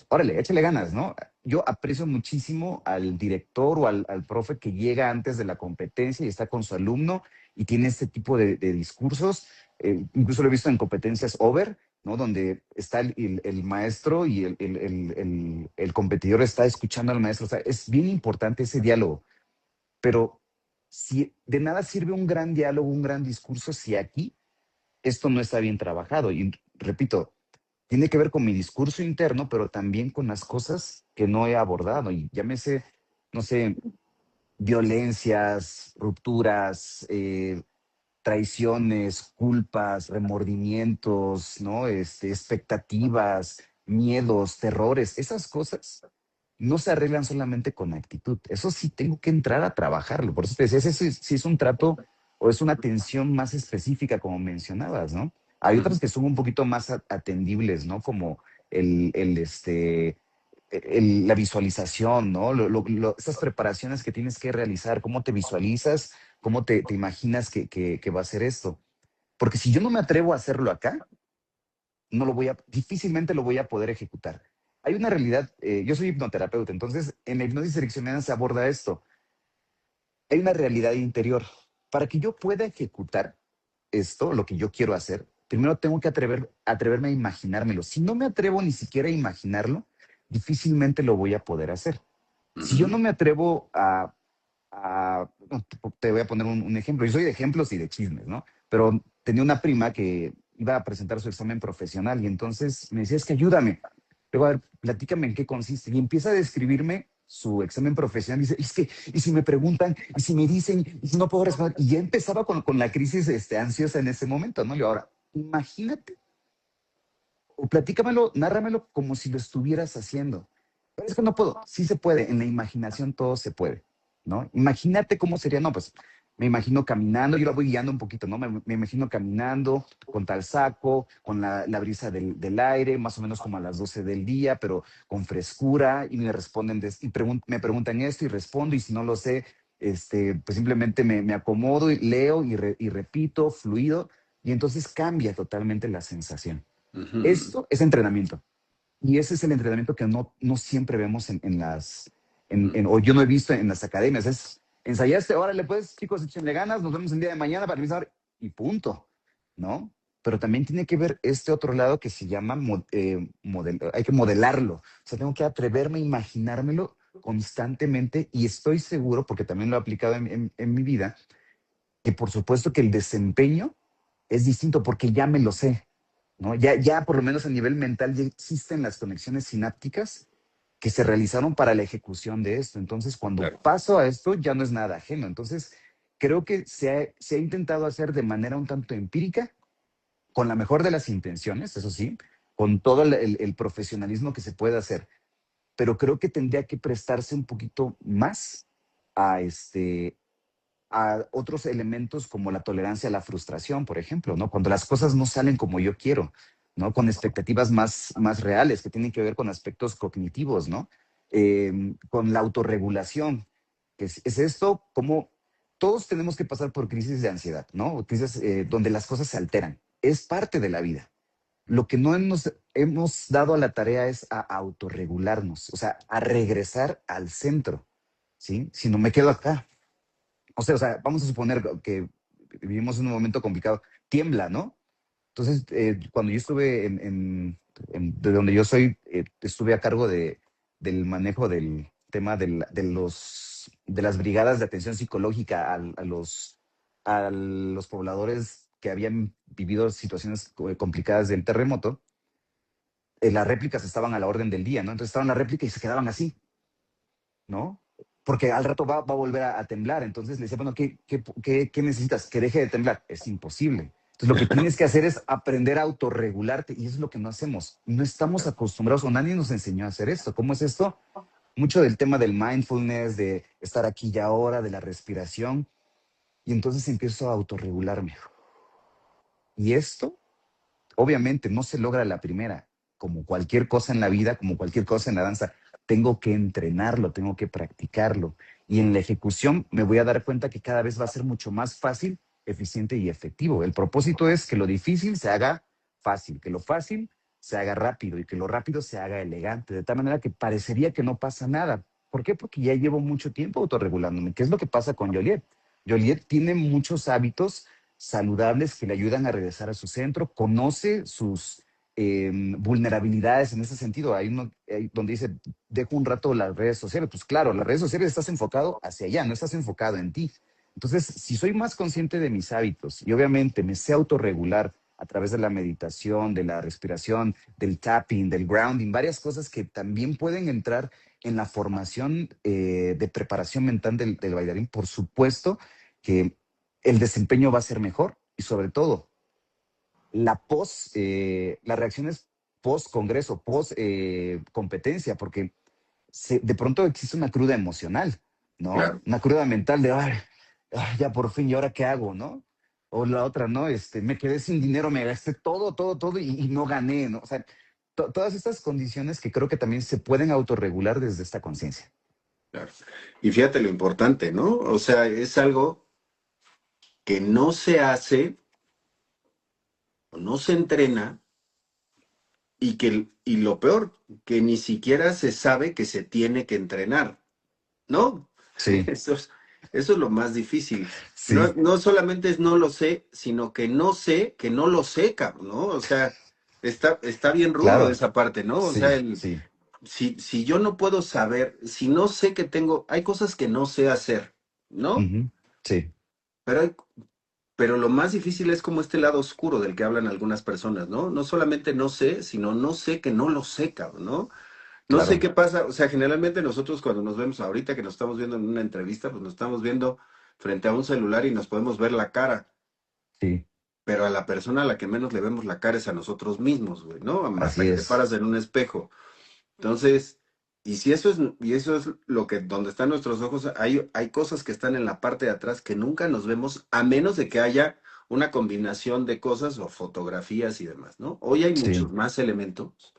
Órale, échale ganas, ¿no? Yo aprecio muchísimo al director o al profe que llega antes de la competencia y está con su alumno y tiene este tipo de discursos. Incluso lo he visto en competencias over, ¿no? Donde está el maestro y el competidor está escuchando al maestro. O sea, es bien importante ese diálogo, pero si de nada sirve un gran diálogo, un gran discurso, si aquí esto no está bien trabajado. Y repito, tiene que ver con mi discurso interno, pero también con las cosas que no he abordado. Y llámese, no sé, violencias, rupturas, traiciones, culpas, remordimientos, ¿no? Expectativas, miedos, terrores, esas cosas no se arreglan solamente con actitud. Eso sí tengo que entrar a trabajarlo. Por eso te decía, si es un trato o es una atención más específica, como mencionabas, ¿no? Hay ujú. otras que son un poquito más atendibles, ¿no? Como el, el, este, la visualización, ¿no? Esas preparaciones que tienes que realizar, cómo te visualizas, cómo te imaginas que va a ser esto. Porque si yo no me atrevo a hacerlo acá, difícilmente lo voy a poder ejecutar. Hay una realidad, yo soy hipnoterapeuta, entonces en la hipnosis ericksoniana se aborda esto. hay una realidad interior. Para que yo pueda ejecutar esto, lo que yo quiero hacer, primero tengo que atreverme a imaginármelo. Si no me atrevo ni siquiera a imaginarlo, difícilmente lo voy a poder hacer. Si yo Ujú. no me atrevo no, te voy a poner un ejemplo. Yo soy de ejemplos y de chismes, ¿no? Pero tenía una prima que iba a presentar su examen profesional y entonces me decía, es que ayúdame. Luego, a ver, platícame en qué consiste. Y empieza a describirme su examen profesional. Dice, es que, y si me preguntan, y si me dicen, y si no puedo responder. Y ya empezaba con la crisis ansiosa en ese momento, ¿no? Y ahora, imagínate, o platícamelo, nárramelo como si lo estuvieras haciendo. Pero es que no puedo. Sí se puede. En la imaginación todo se puede, ¿no? Imagínate cómo sería. No, pues me imagino caminando. Yo la voy guiando un poquito, ¿no? Me imagino caminando con tal saco, con la brisa del aire, más o menos como a las 12 del día, pero con frescura. Y me responden, me preguntan esto y respondo. Y si no lo sé, pues simplemente me acomodo y leo y repito, fluido. Y entonces cambia totalmente la sensación. Ujú. Esto es entrenamiento. Y ese es el entrenamiento que no siempre vemos o yo no he visto en las academias. Es, ensayaste, órale, pues, chicos, échenle ganas, nos vemos el día de mañana para empezar y punto, ¿no? Pero también tiene que ver este otro lado que se llama, hay que modelarlo. O sea, tengo que atreverme a imaginármelo constantemente y estoy seguro, porque también lo he aplicado en mi vida, que por supuesto que el desempeño es distinto porque ya me lo sé, ¿no? Ya por lo menos a nivel mental ya existen las conexiones sinápticas que se realizaron para la ejecución de esto. Entonces, cuando Claro. paso a esto, ya no es nada ajeno. Entonces, creo que se ha intentado hacer de manera un tanto empírica, con la mejor de las intenciones, eso sí, con todo el profesionalismo que se puede hacer, pero creo que tendría que prestarse un poquito más a a otros elementos como la tolerancia a la frustración, por ejemplo, ¿no? Cuando las cosas no salen como yo quiero, ¿no? Con expectativas más reales que tienen que ver con aspectos cognitivos, ¿no? Con la autorregulación, que es esto como todos tenemos que pasar por crisis de ansiedad, ¿no? Crisis donde las cosas se alteran. Es parte de la vida. Lo que no nos hemos dado a la tarea es a autorregularnos, o sea, a regresar al centro, ¿sí? Si no me quedo acá, o sea, vamos a suponer que vivimos en un momento complicado, tiembla, ¿no? Entonces, cuando yo estuve de donde yo soy, estuve a cargo del manejo del tema de las brigadas de atención psicológica a los pobladores que habían vivido situaciones complicadas del terremoto. Las réplicas estaban a la orden del día, ¿no? Entonces estaban las réplicas y se quedaban así, ¿no? Porque al rato va a volver a temblar. Entonces le decía, bueno, ¿qué necesitas? Que deje de temblar. Es imposible. Entonces lo que tienes que hacer es aprender a autorregularte y eso es lo que no hacemos. No estamos acostumbrados o nadie nos enseñó a hacer esto. ¿Cómo es esto? Mucho del tema del mindfulness, de estar aquí y ahora, de la respiración. Y entonces empiezo a autorregularme. Y esto obviamente no se logra a la primera, como cualquier cosa en la vida, como cualquier cosa en la danza. Tengo que entrenarlo, tengo que practicarlo. Y en la ejecución me voy a dar cuenta que cada vez va a ser mucho más fácil, eficiente y efectivo. El propósito es que lo difícil se haga fácil, que lo fácil se haga rápido y que lo rápido se haga elegante, de tal manera que parecería que no pasa nada. ¿Por qué? Porque ya llevo mucho tiempo autorregulándome. ¿Qué es lo que pasa con Joliet? Joliet tiene muchos hábitos saludables que le ayudan a regresar a su centro, conoce sus vulnerabilidades en ese sentido. Hay uno donde dice, dejo un rato las redes sociales. Pues claro, las redes sociales estás enfocado hacia allá, no estás enfocado en ti. Entonces, si soy más consciente de mis hábitos y obviamente me sé autorregular a través de la meditación, de la respiración, del tapping, del grounding, varias cosas que también pueden entrar en la formación de preparación mental del bailarín, por supuesto que el desempeño va a ser mejor y sobre todo las reacciones post congreso, post competencia, porque de pronto existe una cruda emocional, ¿no? Claro. Una cruda mental de, ya por fin, ¿y ahora qué hago, no? O la otra, ¿no? Me quedé sin dinero, me gasté todo y no gané, ¿no? O sea, todas estas condiciones que creo que también se pueden autorregular desde esta conciencia. Claro. Y fíjate lo importante, ¿no? O sea, es algo que no se hace o no se entrena y lo peor, que ni siquiera se sabe que se tiene que entrenar, ¿no? Sí, Eso es, Eso es lo más difícil. No, Sí, no solamente es no lo sé, sino que no sé que no lo sé, cabrón, ¿no? O sea, está bien rudo claro, esa parte, ¿no? O sea, sí, sí. si yo no puedo saber, si no sé que tengo, hay cosas que no sé hacer, ¿no? Ujú, sí, Pero pero lo más difícil es como este lado oscuro del que hablan algunas personas, ¿no? No solamente no sé, sino no sé que no lo sé, cabrón, ¿no? No sé claro, qué pasa, o sea, generalmente nosotros cuando nos vemos ahorita que nos estamos viendo en una entrevista, pues nos estamos viendo frente a un celular y nos podemos ver la cara, sí, pero a la persona a la que menos le vemos la cara es a nosotros mismos, güey, ¿no? Hasta así que te es. paras en un espejo. Entonces, y eso es lo que, donde están nuestros ojos, hay cosas que están en la parte de atrás que nunca nos vemos, a menos de que haya una combinación de cosas o fotografías y demás, ¿no? Hoy hay muchos Sí, más elementos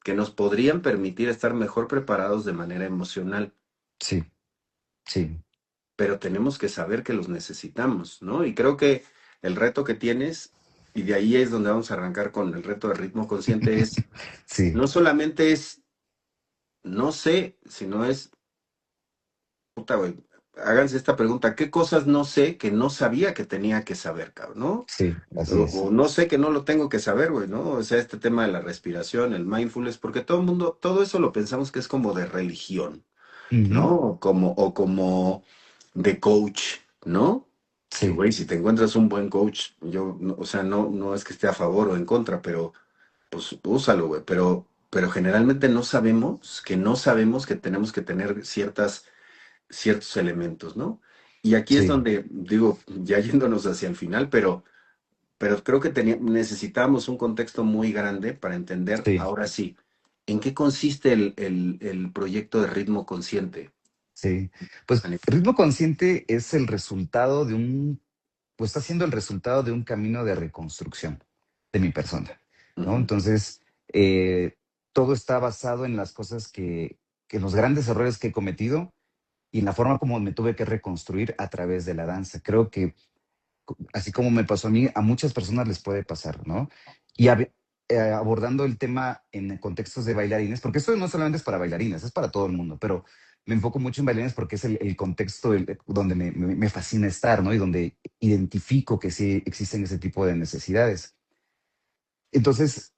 que nos podrían permitir estar mejor preparados de manera emocional, sí, sí, pero tenemos que saber que los necesitamos, ¿no? Y creo que el reto que tienes, y de ahí es donde vamos a arrancar con el reto de ritmo consciente, es, sí, no solamente es, no sé, sino es, puta, güey, háganse esta pregunta, ¿qué cosas no sé que no sabía que tenía que saber, cabrón, ¿no? sí, así O es. no sé que no lo tengo que saber, güey, ¿no? O sea, este tema de la respiración, el mindfulness, porque todo el mundo, todo eso lo pensamos que es como de religión. Ujú, ¿No? O como de coach, ¿no? Que, sí, güey, si te encuentras un buen coach, yo, o sea, no es que esté a favor o en contra, pero pues úsalo, güey. Pero generalmente no sabemos que tenemos que tener ciertos elementos, ¿no? Y aquí es sí, donde, digo, ya yéndonos hacia el final, pero creo que necesitamos un contexto muy grande para entender, sí, ahora sí, en qué consiste el proyecto de ritmo consciente. sí. Pues ritmo consciente es el resultado de pues está siendo el resultado de un camino de reconstrucción de mi persona, ¿no? Ujú, Entonces, todo está basado en las cosas que los grandes errores que he cometido y en la forma como me tuve que reconstruir a través de la danza. Creo que así como me pasó a mí, a muchas personas les puede pasar, ¿no? Y abordando el tema en contextos de bailarines, porque esto no solamente es para bailarines, es para todo el mundo, pero me enfoco mucho en bailarines porque es el contexto donde me fascina estar, ¿no? Y donde identifico que sí existen ese tipo de necesidades. Entonces,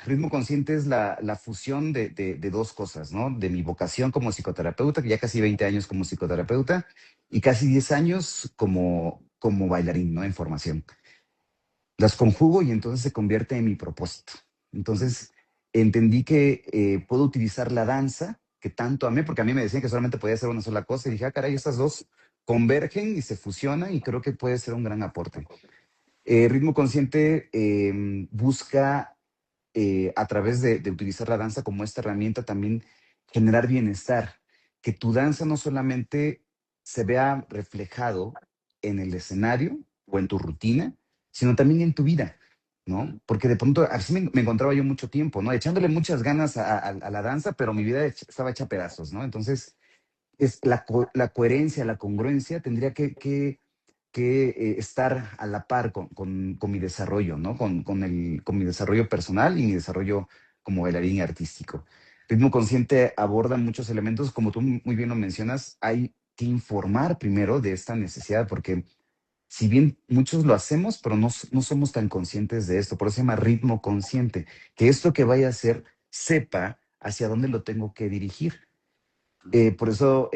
ritmo consciente es la fusión de dos cosas, ¿no? De mi vocación como psicoterapeuta, que ya casi 20 años como psicoterapeuta, y casi 10 años como bailarín, ¿no? En formación. Las conjugo y entonces se convierte en mi propósito. ujú, Entonces, entendí que puedo utilizar la danza, que tanto amé, porque a mí me decían que solamente podía hacer una sola cosa, y dije, ah, caray, estas dos convergen y se fusionan y creo que puede ser un gran aporte. Ritmo Consciente busca a través de utilizar la danza como esta herramienta también generar bienestar, que tu danza no solamente se vea reflejado en el escenario o en tu rutina, sino también en tu vida, ¿no? ujú. Porque de pronto así me encontraba yo mucho tiempo, ¿no? Echándole muchas ganas a la danza, pero mi vida estaba hecha pedazos, ¿no? Entonces, es la coherencia, la congruencia tendría que estar a la par con mi desarrollo, ¿no? Con mi desarrollo personal y mi desarrollo como bailarín artístico. Ritmo Consciente aborda muchos elementos, como tú muy bien lo mencionas, hay que informar primero de esta necesidad, porque si bien muchos lo hacemos, pero no somos tan conscientes de esto, por eso se llama ritmo consciente, que esto que vaya a hacer sepa hacia dónde lo tengo que dirigir. Por eso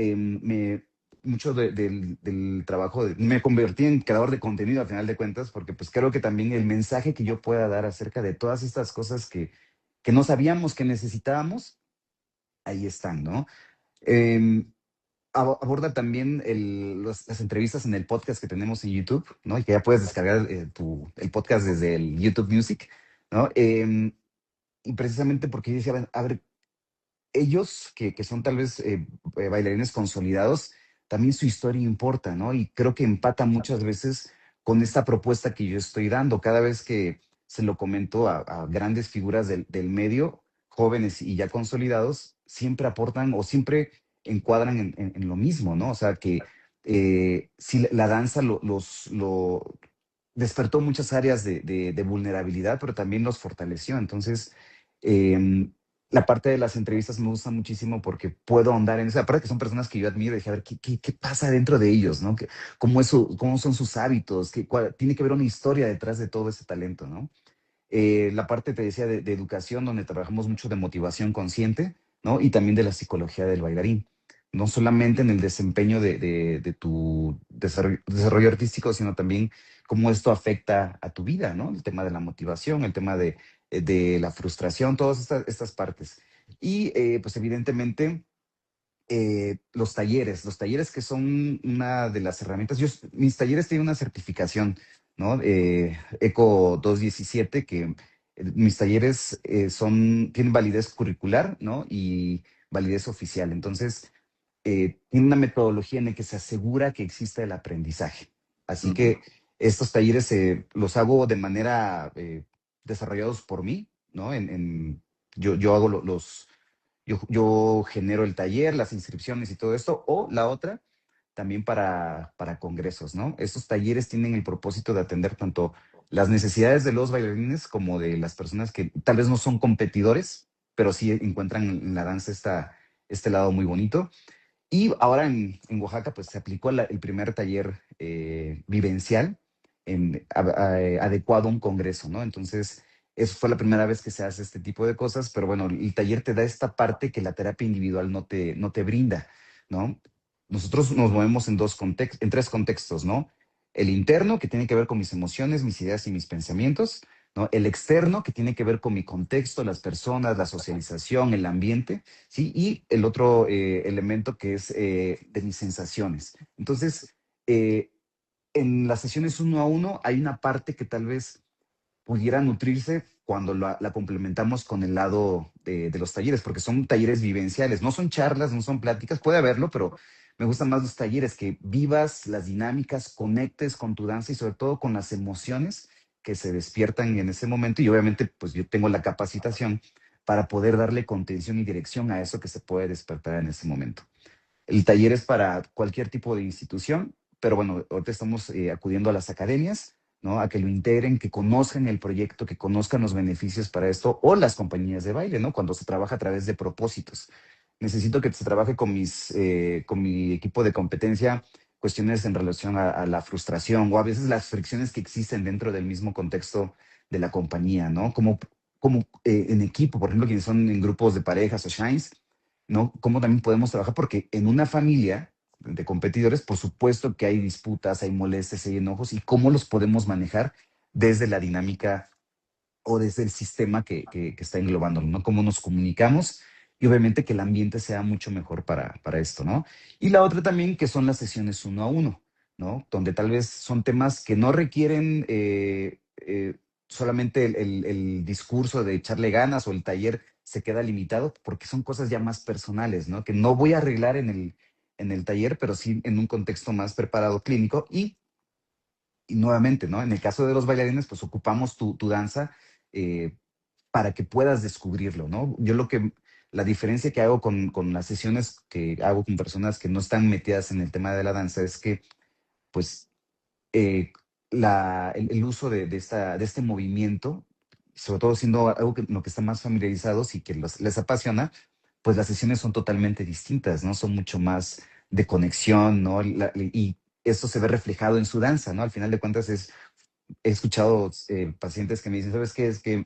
mucho del trabajo, me convertí en creador de contenido al final de cuentas, porque pues creo que también el mensaje que yo pueda dar acerca de todas estas cosas que no sabíamos que necesitábamos, ahí están, ¿no? Eh, Aborda también las entrevistas en el podcast que tenemos en YouTube, ¿no? Y que ya puedes descargar el podcast desde el YouTube Music, ¿no? Y precisamente porque yo decía, a ver, ellos que son tal vez bailarines consolidados, también su historia importa, ¿no? Y creo que empata muchas veces con esta propuesta que yo estoy dando. Cada vez que se lo comento a grandes figuras del medio, jóvenes y ya consolidados, siempre aportan o siempre encuadran en lo mismo, ¿no? O sea, que si la danza despertó muchas áreas de vulnerabilidad, pero también los fortaleció. Entonces, la parte de las entrevistas me gusta muchísimo porque puedo ahondar en eso. Aparte que son personas que yo admiro y dije, a ver, ¿qué pasa dentro de ellos, ¿no? ¿Cómo, cómo son sus hábitos? Tiene que haber una historia detrás de todo ese talento, ¿no? La parte, te decía, de educación, donde trabajamos mucho de motivación consciente, ¿no? Y también de la psicología del bailarín. No solamente en el desempeño de tu desarrollo artístico, sino también cómo esto afecta a tu vida, ¿no? El tema de la motivación, el tema de la frustración, todas estas partes. Y pues evidentemente los talleres que son una de las herramientas. Mis talleres tienen una certificación, ¿no? ECO 217, que mis talleres tienen validez curricular, ¿no? Y validez oficial. Entonces, tiene una metodología en la que se asegura que exista el aprendizaje. Así Ujú. que estos talleres los hago de manera desarrollados por mí, ¿no? Yo hago yo genero el taller, las inscripciones y todo esto, o la otra, también para congresos, ¿no? Estos talleres tienen el propósito de atender tanto las necesidades de los bailarines como de las personas que tal vez no son competidores, pero sí encuentran en la danza este lado muy bonito. Y ahora en Oaxaca, pues se aplicó el primer taller vivencial adecuado a un congreso, ¿no? Entonces, eso fue la primera vez que se hace este tipo de cosas, pero bueno, el taller te da esta parte que la terapia individual no te brinda, ¿no? Nosotros nos movemos en tres contextos, ¿no? El interno, que tiene que ver con mis emociones, mis ideas y mis pensamientos, ¿no? El externo, que tiene que ver con mi contexto, las personas, la socialización, el ambiente, ¿sí? Y el otro elemento que es de mis sensaciones. Entonces, eh, en las sesiones uno a uno hay una parte que tal vez pudiera nutrirse cuando la complementamos con el lado de los talleres, porque son talleres vivenciales, no son charlas, no son pláticas, puede haberlo, pero me gustan más los talleres, que vivas las dinámicas, conectes con tu danza y sobre todo con las emociones que se despiertan en ese momento. Y obviamente, pues yo tengo la capacitación para poder darle contención y dirección a eso que se puede despertar en ese momento. El taller es para cualquier tipo de institución, pero bueno, ahorita estamos acudiendo a las academias, ¿no? A que lo integren, que conozcan el proyecto, que conozcan los beneficios para esto, o las compañías de baile, ¿no? Cuando se trabaja a través de propósitos. Necesito que se trabaje con mi equipo de competencia cuestiones en relación a la frustración o a veces las fricciones que existen dentro del mismo contexto de la compañía, ¿no? Como en equipo, por ejemplo, quienes son en grupos de parejas o shines, ¿no? Cómo también podemos trabajar, porque en una familia de competidores, por supuesto que hay disputas, hay molestias, hay enojos, y cómo los podemos manejar desde la dinámica o desde el sistema que está englobándolo, ¿no? Cómo nos comunicamos y obviamente que el ambiente sea mucho mejor para esto, ¿no? Y la otra también que son las sesiones uno a uno, ¿no? Donde tal vez son temas que no requieren solamente el discurso de echarle ganas o el taller se queda limitado porque son cosas ya más personales, ¿no? Que no voy a arreglar en el taller, pero sí en un contexto más preparado clínico y nuevamente, ¿no? En el caso de los bailarines, pues ocupamos tu danza eh, para que puedas descubrirlo, ¿no? La diferencia que hago con las sesiones que hago con personas que no están metidas en el tema de la danza es que, pues, eh, el uso de este movimiento, sobre todo siendo algo en lo que están más familiarizados y que les apasiona, pues las sesiones son totalmente distintas, ¿no? Son mucho más de conexión, ¿no? Y esto se ve reflejado en su danza, ¿no? Al final de cuentas he escuchado pacientes que me dicen, ¿sabes qué? Es que,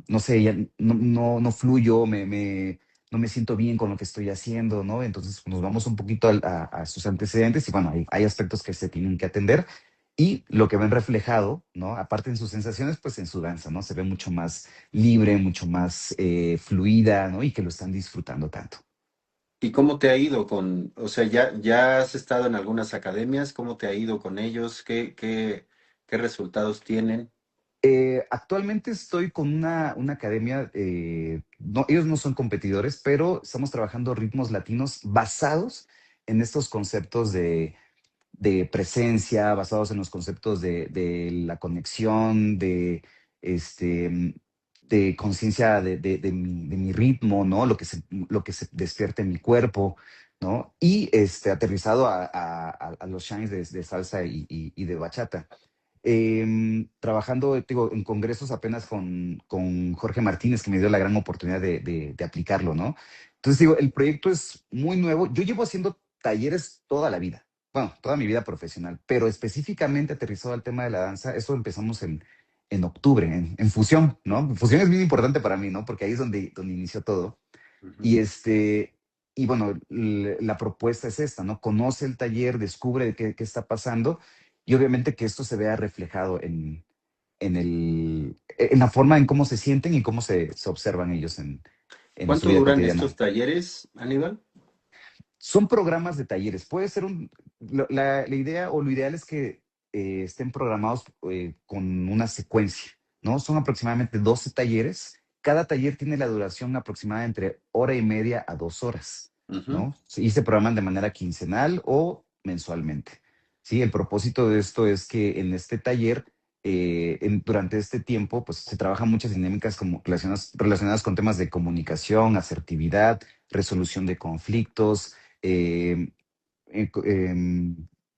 no sé, ya no fluyo, no me siento bien con lo que estoy haciendo, ¿no? Entonces nos vamos un poquito a sus antecedentes y bueno, hay aspectos que se tienen que atender y lo que ven reflejado, ¿no? Aparte en sus sensaciones, pues en su danza, ¿no? Se ve mucho más libre, mucho más fluida, ¿no? Y que lo están disfrutando tanto. ¿Y cómo te ha ido o sea, ya has estado en algunas academias? ¿Cómo te ha ido con ellos? ¿Qué resultados tienen? Actualmente estoy con una academia, ellos no son competidores, pero estamos trabajando ritmos latinos basados en estos conceptos de presencia, basados en los conceptos de la conexión, este, de conciencia de mi ritmo, ¿no? Lo que se despierta en mi cuerpo, ¿no? Y aterrizado a los shines de salsa y de bachata. trabajando, digo, en congresos apenas con Jorge Martínez, que me dio la gran oportunidad de aplicarlo, ¿no? Entonces, digo, el proyecto es muy nuevo. Yo llevo haciendo talleres toda la vida, bueno, toda mi vida profesional, pero específicamente aterrizado al tema de la danza, eso empezamos en octubre, en Fusión, ¿no? Fusión es bien importante para mí, ¿no? Porque ahí es donde inició todo. Ujú. Y y bueno, la propuesta es esta, ¿no? Conoce el taller, descubre qué está pasando y obviamente que esto se vea reflejado en la forma en cómo se sienten y cómo se observan ellos en su ¿Cuánto vida duran estos cotidiana. talleres, Aníbal? Son programas de talleres. Puede ser la idea o lo ideal es que estén programados con una secuencia, ¿no? Son aproximadamente 12 talleres. Cada taller tiene la duración aproximada entre hora y media a 2 horas, Ujú. ¿no? Y se programan de manera quincenal o mensualmente. Sí, el propósito de esto es que en este taller, durante este tiempo, pues se trabajan muchas dinámicas como relacionadas con temas de comunicación, asertividad, resolución de conflictos, eh,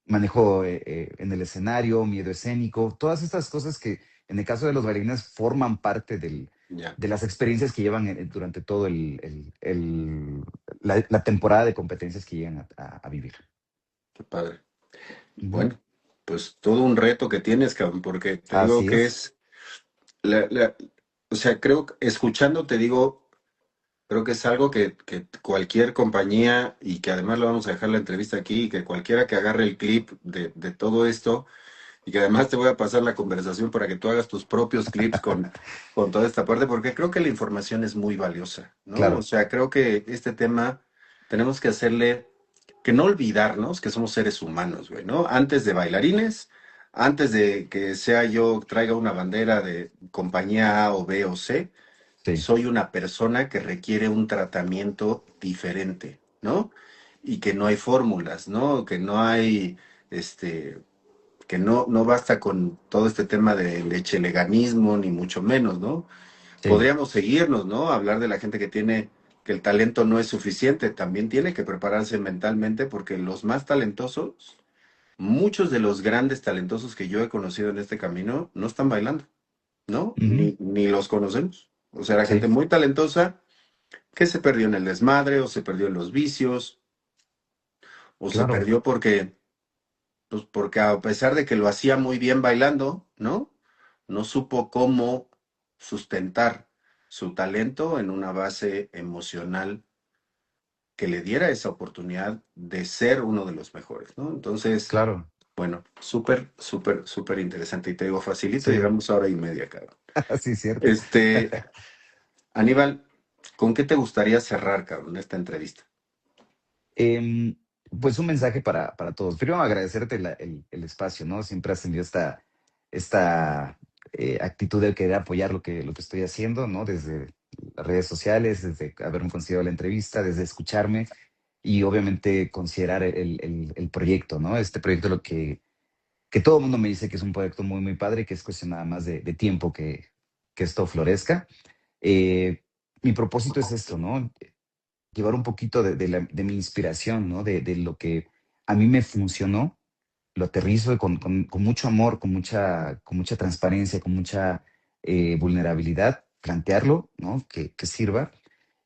manejo en el escenario, miedo escénico, todas estas cosas que en el caso de los bailarines forman parte Ya, de las experiencias que llevan durante todo la temporada de competencias que llegan a vivir. qué padre. Ujú. Bueno, pues todo un reto que tienes, cabrón, porque te digo Así que es. es, la, la- o sea, creo, escuchando te digo, creo que es algo que cualquier compañía, y que además lo vamos a dejar la entrevista aquí, y que cualquiera que agarre el clip de todo esto, y que además te voy a pasar la conversación para que tú hagas tus propios clips con toda esta parte, porque creo que la información es muy valiosa, ¿no? O Claro. sea, creo que este tema tenemos que hacerle, que no olvidarnos que somos seres humanos, güey, ¿no? Antes de bailarines, antes de que sea yo traiga una bandera de compañía A o B o C, Sí. soy una persona que requiere un tratamiento diferente, ¿no? Y que no hay fórmulas, ¿no? Que no hay, este, que no basta con todo este tema del echeleganismo, ni mucho menos, ¿no? Sí. Podríamos seguirnos, ¿no? Hablar de la gente que tiene, que el talento no es suficiente, también tiene que prepararse mentalmente porque los más talentosos, muchos de los grandes talentosos que yo he conocido en este camino, no están bailando, ¿no? Ujú. Ni los conocemos. O sea, la gente Sí. muy talentosa que se perdió en el desmadre o se perdió en los vicios o se Claro. perdió porque, pues porque a pesar de que lo hacía muy bien bailando, ¿no? No supo cómo sustentar su talento en una base emocional que le diera esa oportunidad de ser uno de los mejores, ¿no? Entonces, Claro. bueno, súper, súper, súper interesante. Y te digo, facilito, Sí. llegamos a hora y media, cabrón. Sí, es cierto. Este, Aníbal, ¿con qué te gustaría cerrar, cabrón, esta entrevista? Em, pues un mensaje para todos. Primero agradecerte el espacio, ¿no? Siempre has tenido esta actitud de querer apoyar lo que estoy haciendo, ¿no? Desde las redes sociales, desde haberme considerado la entrevista, desde escucharme y obviamente considerar el proyecto, ¿no? Este proyecto que todo el mundo me dice que es un proyecto muy, muy padre, que es cuestión nada más de tiempo que esto florezca. Eh, Mi propósito es esto, ¿no? Llevar un poquito de mi inspiración, ¿no? De lo que a mí me funcionó, lo aterrizo con mucho amor, con mucha transparencia, con mucha vulnerabilidad, plantearlo, ¿no? Que sirva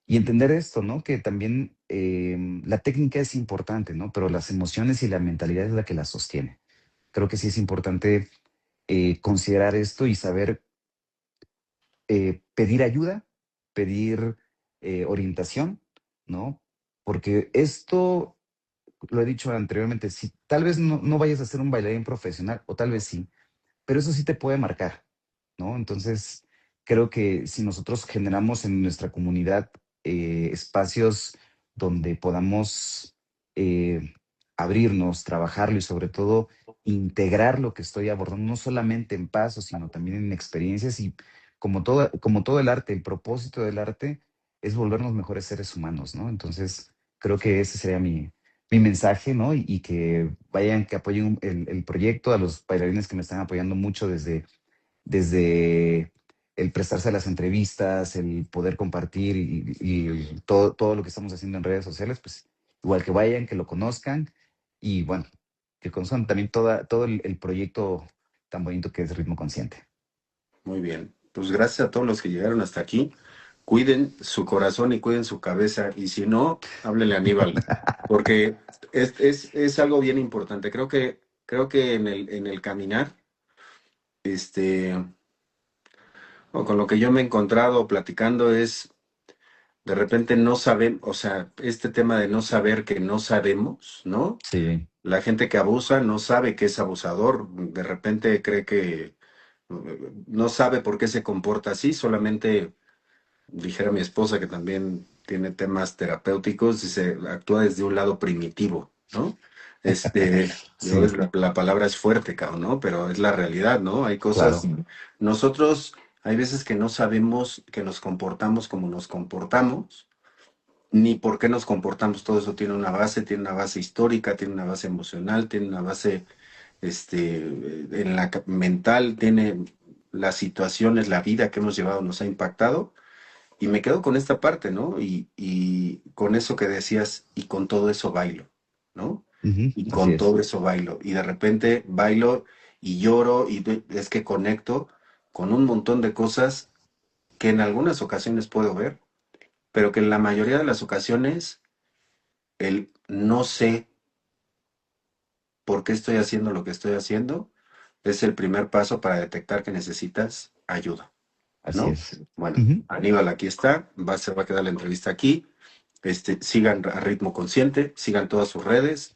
y entender esto, ¿no? Que también la técnica es importante, ¿no? Pero las emociones y la mentalidad es la que la sostiene. Creo que sí es importante considerar esto y saber pedir ayuda, pedir orientación, ¿no? Porque esto, lo he dicho anteriormente, si tal vez no vayas a ser un bailarín profesional, o tal vez sí, pero eso sí te puede marcar, ¿no? Entonces, creo que si nosotros generamos en nuestra comunidad espacios donde podamos eh, abrirnos, trabajarlo y sobre todo integrar lo que estoy abordando, no solamente en pasos, sino también en experiencias y como todo el arte, el propósito del arte es volvernos mejores seres humanos, ¿no? Entonces, creo que ese sería mi mensaje, ¿no? Y que vayan, que apoyen el proyecto, a los bailarines que me están apoyando mucho desde el prestarse a las entrevistas, el poder compartir y todo lo que estamos haciendo en redes sociales, pues igual que vayan, que lo conozcan y bueno, que conozcan también todo el proyecto tan bonito que es ritmo consciente. Muy bien. Pues gracias a todos los que llegaron hasta aquí. Cuiden su corazón y cuiden su cabeza. Y si no, háblenle a Aníbal, porque es algo bien importante. Creo que en el caminar, este, o con lo que yo me he encontrado platicando es, de repente no saben, o sea, este tema de no saber que no sabemos, ¿no? Sí, La gente que abusa no sabe que es abusador, de repente cree que no sabe por qué se comporta así, solamente dijera mi esposa que también tiene temas terapéuticos, dice, actúa desde un lado primitivo, ¿no? Digo, sí, la palabra es fuerte, cabrón, ¿no? Pero es la realidad, ¿no? Hay cosas, claro. nosotros, hay veces que no sabemos que nos comportamos como nos comportamos, ni por qué nos comportamos, todo eso tiene una base histórica, tiene una base emocional, tiene una base, en la mental, tiene las situaciones, la vida que hemos llevado nos ha impactado y me quedo con esta parte, ¿no? Y con eso que decías, y con todo eso bailo, ¿no? Ujú, Y así con es, todo eso bailo. Y de repente bailo y lloro y es que conecto con un montón de cosas que en algunas ocasiones puedo ver, pero que en la mayoría de las ocasiones el no sé por qué estoy haciendo lo que estoy haciendo es el primer paso para detectar que necesitas ayuda, así ¿no? es. Bueno, Ujú, Aníbal aquí está, se va a quedar la entrevista aquí. Sigan a Ritmo Consciente, sigan todas sus redes.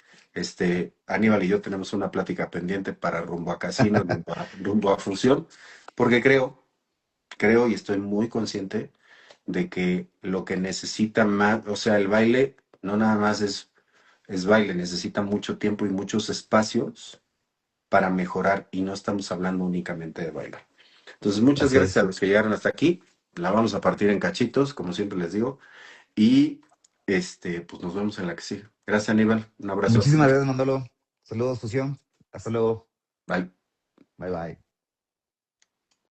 Aníbal y yo tenemos una plática pendiente para rumbo a casino, rumbo a Fusión, porque creo y estoy muy consciente de que lo que necesita más, o sea, el baile no nada más es baile, necesita mucho tiempo y muchos espacios para mejorar y no estamos hablando únicamente de bailar. Entonces, muchas así gracias a es. los que llegaron hasta aquí. La vamos a partir en cachitos, como siempre les digo. Y pues nos vemos en la que sigue. Gracias, Aníbal. Un abrazo. Muchísimas gracias, Manolo. Saludos, Fusión. Hasta luego. Bye. Bye bye.